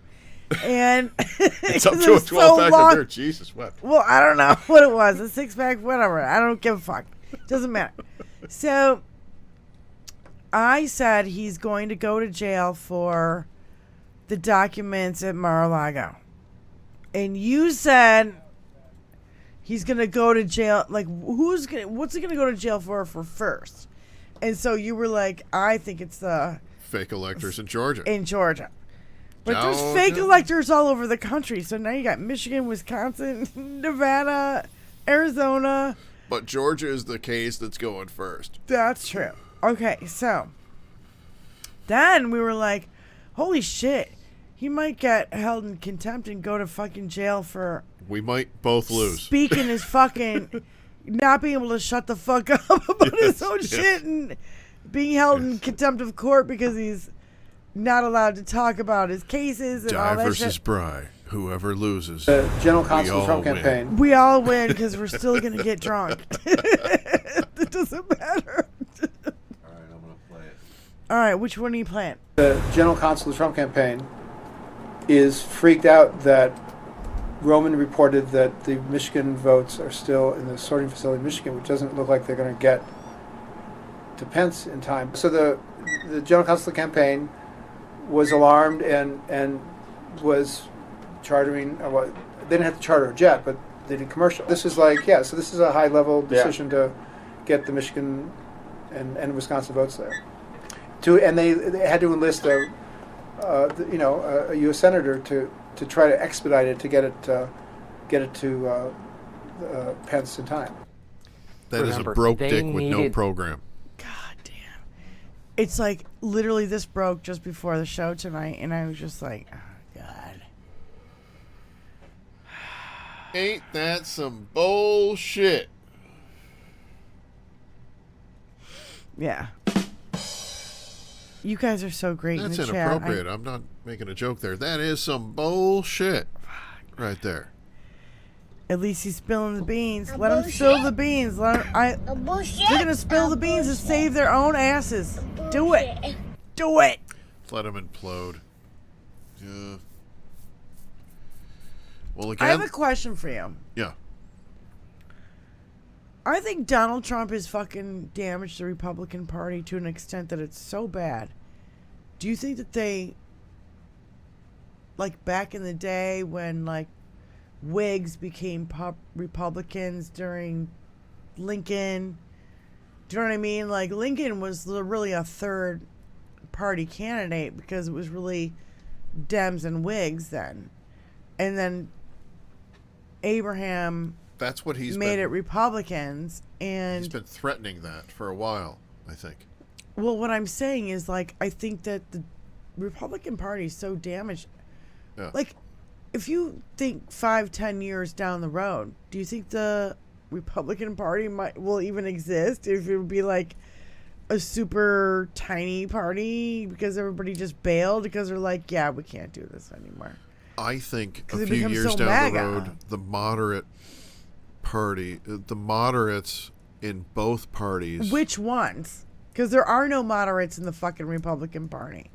And it's up to a 12-pack of beer. Jesus, what? Well, I don't know what it was. A 6-pack, whatever. I don't give a fuck. Doesn't matter. So I said he's going to go to jail for the documents at Mar-a-Lago. And you said he's going to go to jail. Like, what's he going to go to jail for first? And so you were like, I think it's the fake electors in Georgia. But there's fake electors all over the country. So now you got Michigan, Wisconsin, Nevada, Arizona. But Georgia is the case that's going first. That's true. Okay, so then we were like, holy shit, he might get held in contempt and go to fucking jail for... We might both lose. Speaking his fucking... not being able to shut the fuck up about his own shit and being held in contempt of court because he's not allowed to talk about his cases and all Die that versus shit. Bry. Whoever loses, The General we Counsel all Trump win. campaign. We all win because we're still going to get drunk. It doesn't matter. All right, I'm gonna play it. All right, which one are you playing? The General Counsel Trump campaign is freaked out that Roman reported that the Michigan votes are still in the sorting facility in Michigan, which doesn't look like they're going to get to Pence in time. So the General Counsel campaign was alarmed and was chartering. Well, they didn't have to charter a jet, but they did commercial. This is like, so this is a high-level decision to get the Michigan and Wisconsin votes there. And they had to enlist a U.S. senator to try to expedite it to get it to Pence in time. That is a broke dick with no program. God damn. It's like literally this broke just before the show tonight, and I was just like, oh, God. Ain't that some bullshit? Yeah. You guys are so great That's in the inappropriate. chat. I'm not making a joke there. That is some bullshit right there. At least he's spilling the beans. Let him spill the beans. They're going to spill the beans to save their own asses. Do it. Do it. Let him implode. Yeah. Well, I again. have a question for you. Yeah. I think Donald Trump has fucking damaged the Republican Party to an extent that it's so bad. Do you think that they, like back in the day when like Whigs became Republicans during Lincoln, do you know what I mean? Like Lincoln was really a third party candidate because it was really Dems and Whigs then. And then Abraham... That's what he's made it Republicans, and he's been threatening that for a while, I think. Well, what I'm saying is, like, I think that the Republican Party is so damaged. Yeah. Like, if you think 5-10 years down the road, do you think the Republican Party will even exist? If it would be like a super tiny party because everybody just bailed because they're like, yeah, we can't do this anymore. I think a it few becomes years so down MAGA. the road, the moderate party, the moderates in both parties. Which ones? Because there are no moderates in the fucking Republican Party.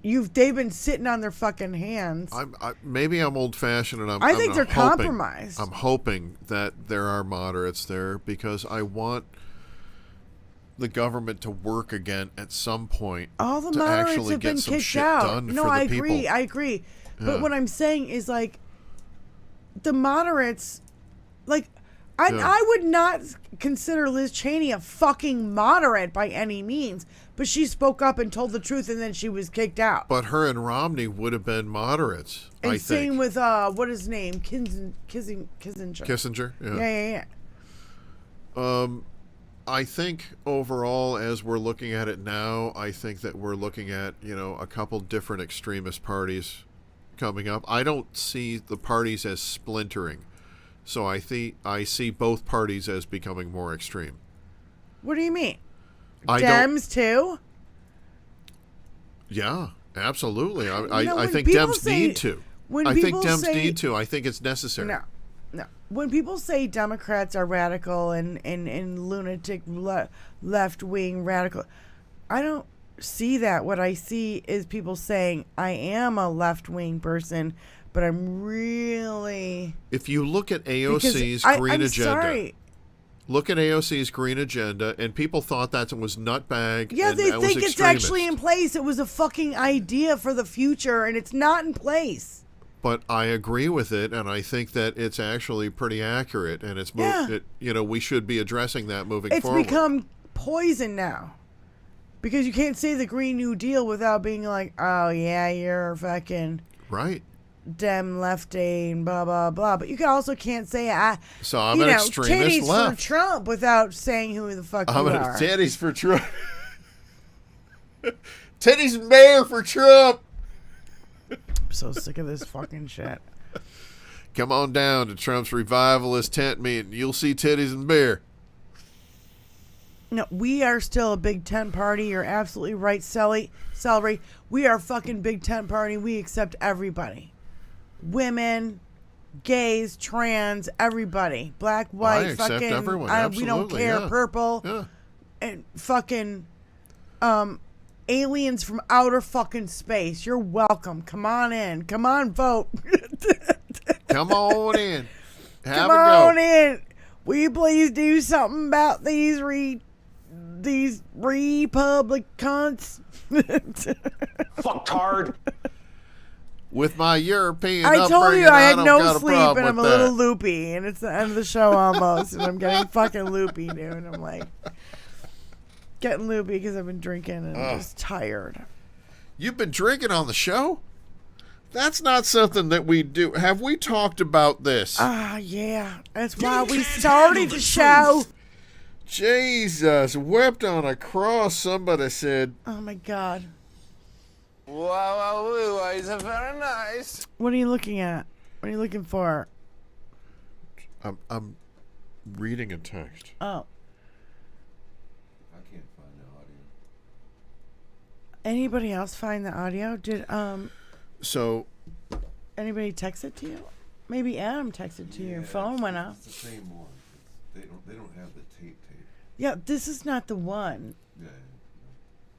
They've been sitting on their fucking hands. Maybe I'm old-fashioned, and I think they're hoping, compromised. I'm hoping that there are moderates there because I want the government to work again at some point. All the to moderates actually have get been some kicked shit out. done No, for the I agree. people. I agree. Yeah. But what I'm saying is, like, the moderates, like, I would not consider Liz Cheney a fucking moderate by any means, but she spoke up and told the truth, and then she was kicked out. But her and Romney would have been moderates, And I same think. with what is his name, Kissinger. Kissinger, Yeah. I think overall, as we're looking at it now, I think that we're looking at, a couple different extremist parties coming up. I don't see the parties as splintering. So I see both parties as becoming more extreme. What do you mean? I Dems too? Yeah, absolutely. I think people Dems say- need to. when I think people Dems say- need to. I think it's necessary. No. When people say Democrats are radical and lunatic left-wing radical, I don't see that. What I see is people saying, I am a left-wing person, but I'm really... If you look at AOC's I'm green agenda, sorry. look at AOC's green agenda, and people thought that was nutbag. Yeah, and they that was think it's extremist. actually in place. It was a fucking idea for the future, and it's not in place. But I agree with it, and I think that it's actually pretty accurate, and it's we should be addressing that moving forward. It's become poison now Because you can't say the Green New Deal without being like, oh, yeah, you're fucking Right. Dem lefty and blah, blah, blah. But you also can't say, So I'm an extremist titties left. for Trump without saying who the fuck I'm you an are. titties for Trump. Titties and bear for Trump. I'm so sick of this fucking shit. Come on down to Trump's revivalist tent meeting. You'll see titties and beer. No, we are still a big tent party. You're absolutely right, Celery. We are a fucking big tent party. We accept everybody. Women, gays, trans, everybody. Black, white, I accept fucking everyone. we don't Absolutely, care. yeah. Purple. Yeah. And fucking aliens from outer fucking space. You're welcome. Come on in. Come on, vote. Come on in. Have Come a go. on in. Will you please do something about these Republicans? Fucktard. With my European I told upbringing, you I had don't no got a sleep problem and I'm a with little that. loopy and it's the end of the show almost and I'm getting fucking loopy, dude. I'm like getting loopy because I've been drinking and I'm just tired. You've been drinking on the show? That's not something that we do. Have we talked about this? Yeah. That's why we started the show. Jesus, wept on a cross, somebody said. Oh my God. Wow, it's very nice. What are you looking at? What are you looking for? I'm reading a text. Oh. I can't find the audio. Anybody else find the audio? Did So anybody text it to you? Maybe Adam texted to you. Your phone went off. It's the same one. They don't have the tape. Yeah, this is not the one. Yeah.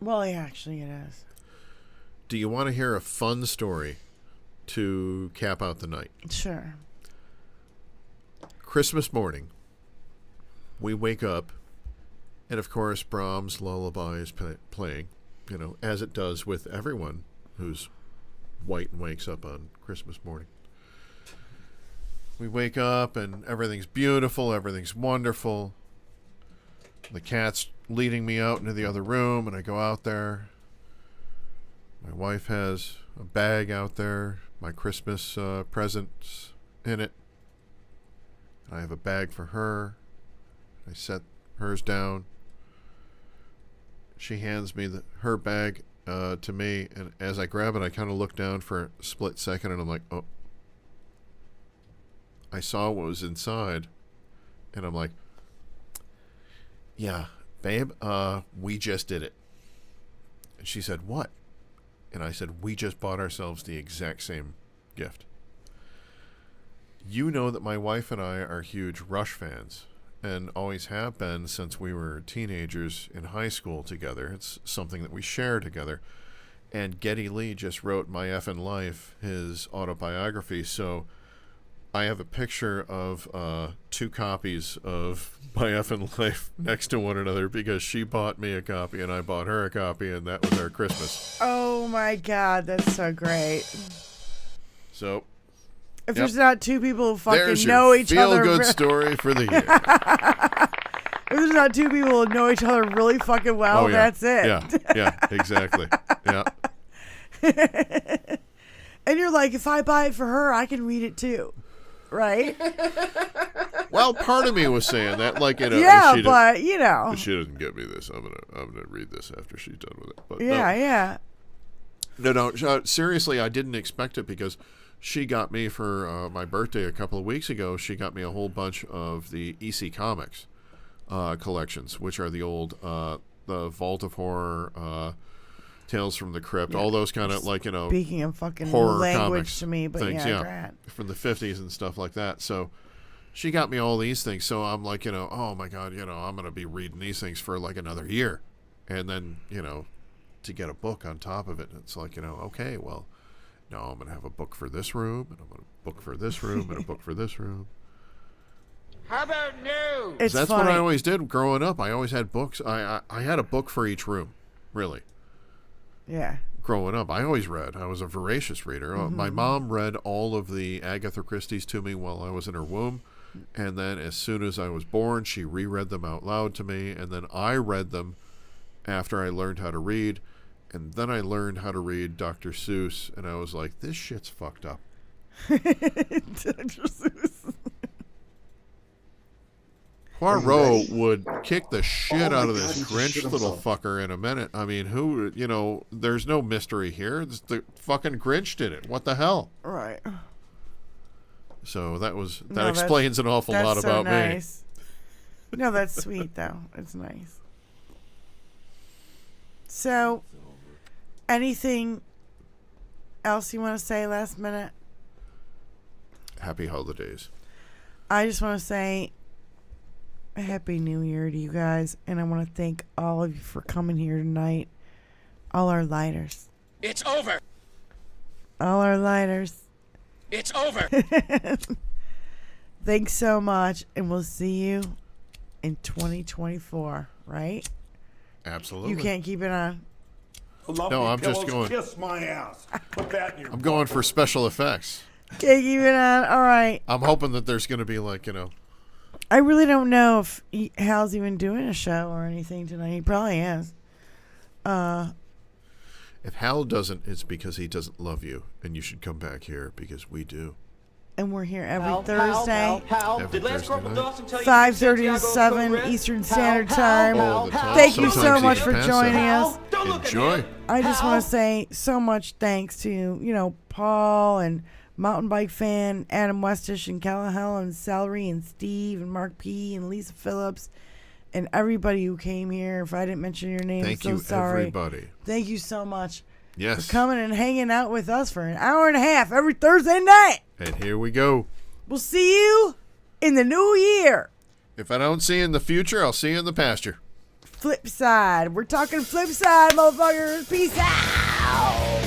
Well, yeah, actually it is. Do you want to hear a fun story to cap out the night? Sure. Christmas morning, we wake up, and of course Brahms' lullaby is playing, as it does with everyone who's white and wakes up on Christmas morning. We wake up and everything's beautiful, everything's wonderful. The cat's leading me out into the other room, and I go out there. My wife has a bag out there, my Christmas presents in it. I have a bag for her. I set hers down. She hands me her bag to me, and as I grab it, I kind of look down for a split second, and I'm like, oh. I saw what was inside, and I'm like, yeah, babe, we just did it. And she said, what? And I said, we just bought ourselves the exact same gift. You know that my wife and I are huge Rush fans and always have been since we were teenagers in high school together. It's something that we share together. And Geddy Lee just wrote My Effin' Life, his autobiography. So I have a picture of 2 copies of My Effin' Life next to one another because she bought me a copy and I bought her a copy, and that was our Christmas. Oh my God, that's so great. So if there's not 2 people who fucking know each feel other. Feel good story for the year. If there's not 2 people who know each other really fucking well, that's it. Yeah, exactly. Yeah. And you're like, if I buy it for her, I can read it too. Right? Well, part of me was saying that, yeah, but if she doesn't get me this, I'm gonna read this after she's done with it. But yeah. No. Seriously, I didn't expect it because she got me for my birthday a couple of weeks ago. She got me a whole bunch of the EC Comics collections, which are the old the Vault of Horror, Tales from the Crypt, all those kind of speaking of fucking horror language comics to me, but things, Grant. from the 50s and stuff like that. So she got me all these things. So I'm like, oh my God, I'm gonna be reading these things for like another year, and then to get a book on top of it, it's like okay, well, no, I'm gonna have a book for this room, and I'm gonna book for this room, and a book for this room. How about no? It's That's funny. what I always did growing up. I always had books. I had a book for each room, really. Yeah. Growing up, I always read. I was a voracious reader. Mm-hmm. My mom read all of the Agatha Christie's to me while I was in her womb, and then as soon as I was born, she reread them out loud to me, and then I read them after I learned how to read. And then I learned how to read Dr. Seuss, and I was like, this shit's fucked up. Dr. Seuss. Poirot would kick the shit Oh my out of God, this he just Grinch shit little himself. fucker in a minute. I mean, who, there's no mystery here. It's the fucking Grinch did it. What the hell? Right. So that No, explains an awful lot that's so about nice. No, that's sweet, though. It's nice. So, anything else you want to say last minute? me. Happy holidays. I just want to say a Happy New Year to you guys, and I want to thank all of you for coming here tonight. All our lighters. It's over. All our lighters. It's over. Thanks so much, and we'll see you in 2024, right? Absolutely. You can't keep it on. No, I'm just going. Kiss my ass. Put that in your I'm going for special effects. Can't keep it on. All right. I'm hoping that there's going to be I really don't know if Hal's even doing a show or anything tonight. He probably is. If Hal doesn't, it's because he doesn't love you, and you should come back here because we do. And we're here every Thursday. Every Thursday night. 5:30 to 7 Eastern Standard Time. All the time. Thank you so Sometimes much even for past joining that. us. Enjoy. I just want to say so much thanks to, Paul and Mountain Bike Fan, Adam Westish and Callahell and Celery and Steve and Mark P. and Lisa Phillips and everybody who came here. If I didn't mention your name, Thank I'm so you, sorry. everybody. Thank you so much Yes. for coming and hanging out with us for an hour and a half every Thursday night. And here we go. We'll see you in the new year. If I don't see you in the future, I'll see you in the pasture. Flip side. We're talking flip side, motherfuckers. Peace out.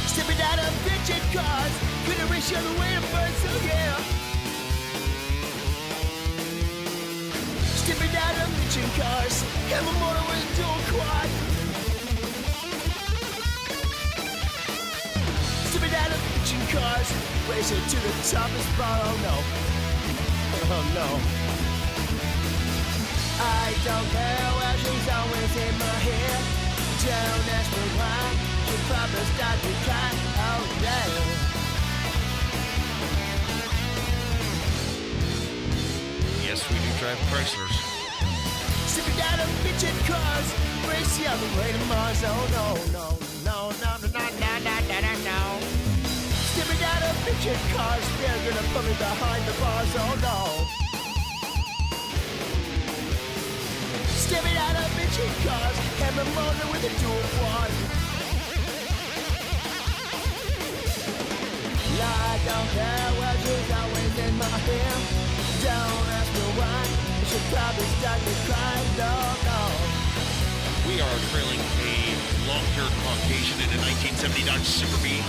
Stepping out of bitchin' cars, couldn't reach the other way to burn, so yeah. Stepping out of bitchin' cars, have a motor with a dual quad. Stepping out of bitchin' cars, racing to the top of spot, oh no. Oh no. I don't care where she's always in my head. Don't ask me why. She probably start to cry. Oh yeah. Yes, we do drive Chryslers. Sipping down of bitchin' cars, race the other way to Mars. Oh no, no, no, no, no, no, no, no, no, no, no. Sipping down of bitchin' cars, they're gonna put me behind the bars. Oh no. Stepping out of bitchin' cars, have a motor with a dual quad. I don't care what she's always in my hair. Don't ask me why. She'll probably start to cry. No, no. We are trailing a long-haired Caucasian in a 1970 Dodge Super Bee.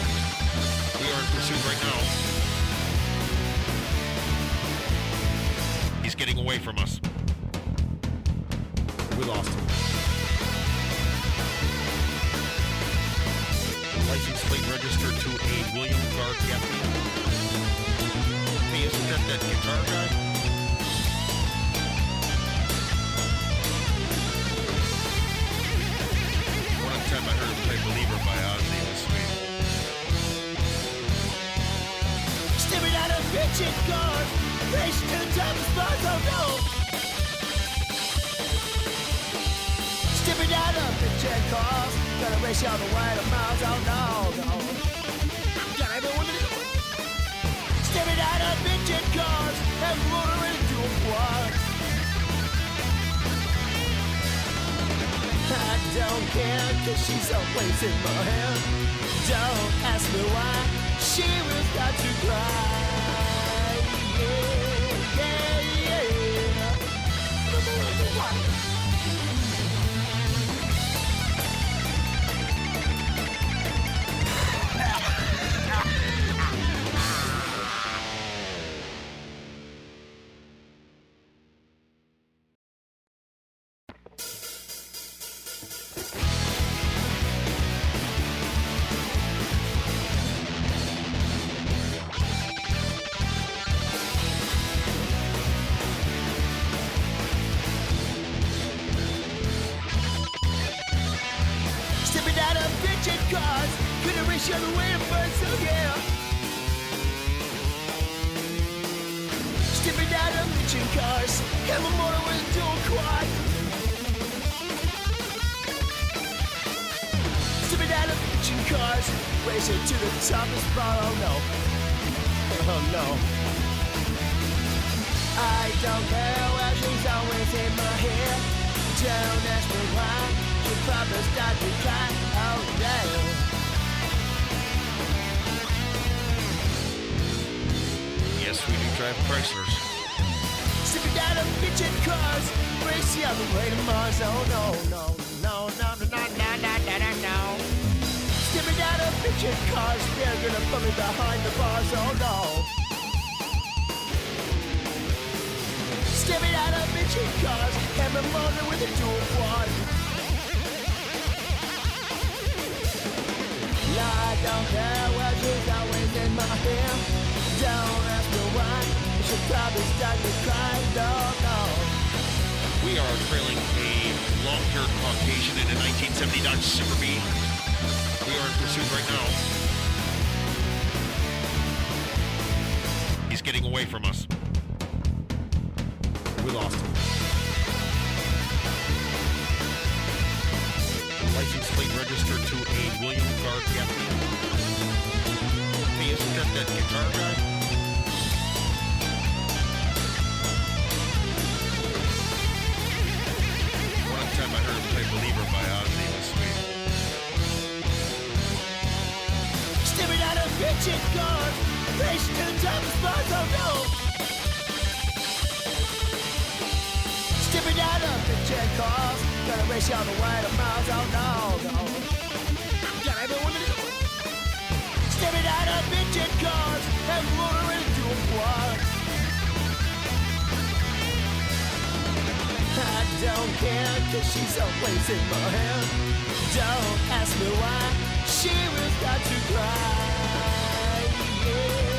We are in pursuit right now. He's getting away from us. We lost him. License plate registered to a William Gar Gaffney. Hey, isn't that guitar guy? One time I heard him play Believer by Ozzy. It was sweet. Stepping out of bitchin' cars, racing to the top of spots. Oh no. Stepping out of bitchin' cars, gonna race you all the way to Mars. Oh no, no. Got everyone to do. Stepping out of bitchin' cars, have motor into a quad. I don't care, cause she's always in my head. Don't ask me why, she will start to cry. Yeah, yeah, yeah. show the way to burn, so yeah. Stepping out of bitchin' cars, and my motor with a dual quad. Stepping out of bitchin' cars, racing to the top of the spot, oh no. Oh no. I don't care where she's always in my hair. Don't ask me why, she probably start to cry, oh damn. Yes, we do drive Chryslers. Stepping out of bitchin' cars, race the other way to Mars, oh no, no, no, no, no, no, no, no, no, no, no. Stepping out of bitchin' cars, they're gonna put me behind the bars, oh no. Stepping out of bitchin' cars, and my motor with a dual quad. I don't care what she's always in my hair. Don't ask me why, she'll probably start to cry, no, no. We are trailing a long-haired Caucasian in a 1970 Dodge Super B. We are in pursuit right now. He's getting away from us. We lost him. License plate registered to a William Guard Gaffney. Hey, isn't that guitar guy? One time I heard him play Believer by Ozzy. It was sweet. Stepping out of bitchin' cars, racing to the top of the spot, oh no. Stepping out of bitchin' cars, gonna race you on the way to Mars, oh no, no. Yeah, everyone is stepping out of bitchin' cars, and motor into a quad. I don't care, cause she's always in my hair. Don't ask me why, she will start to cry, yeah.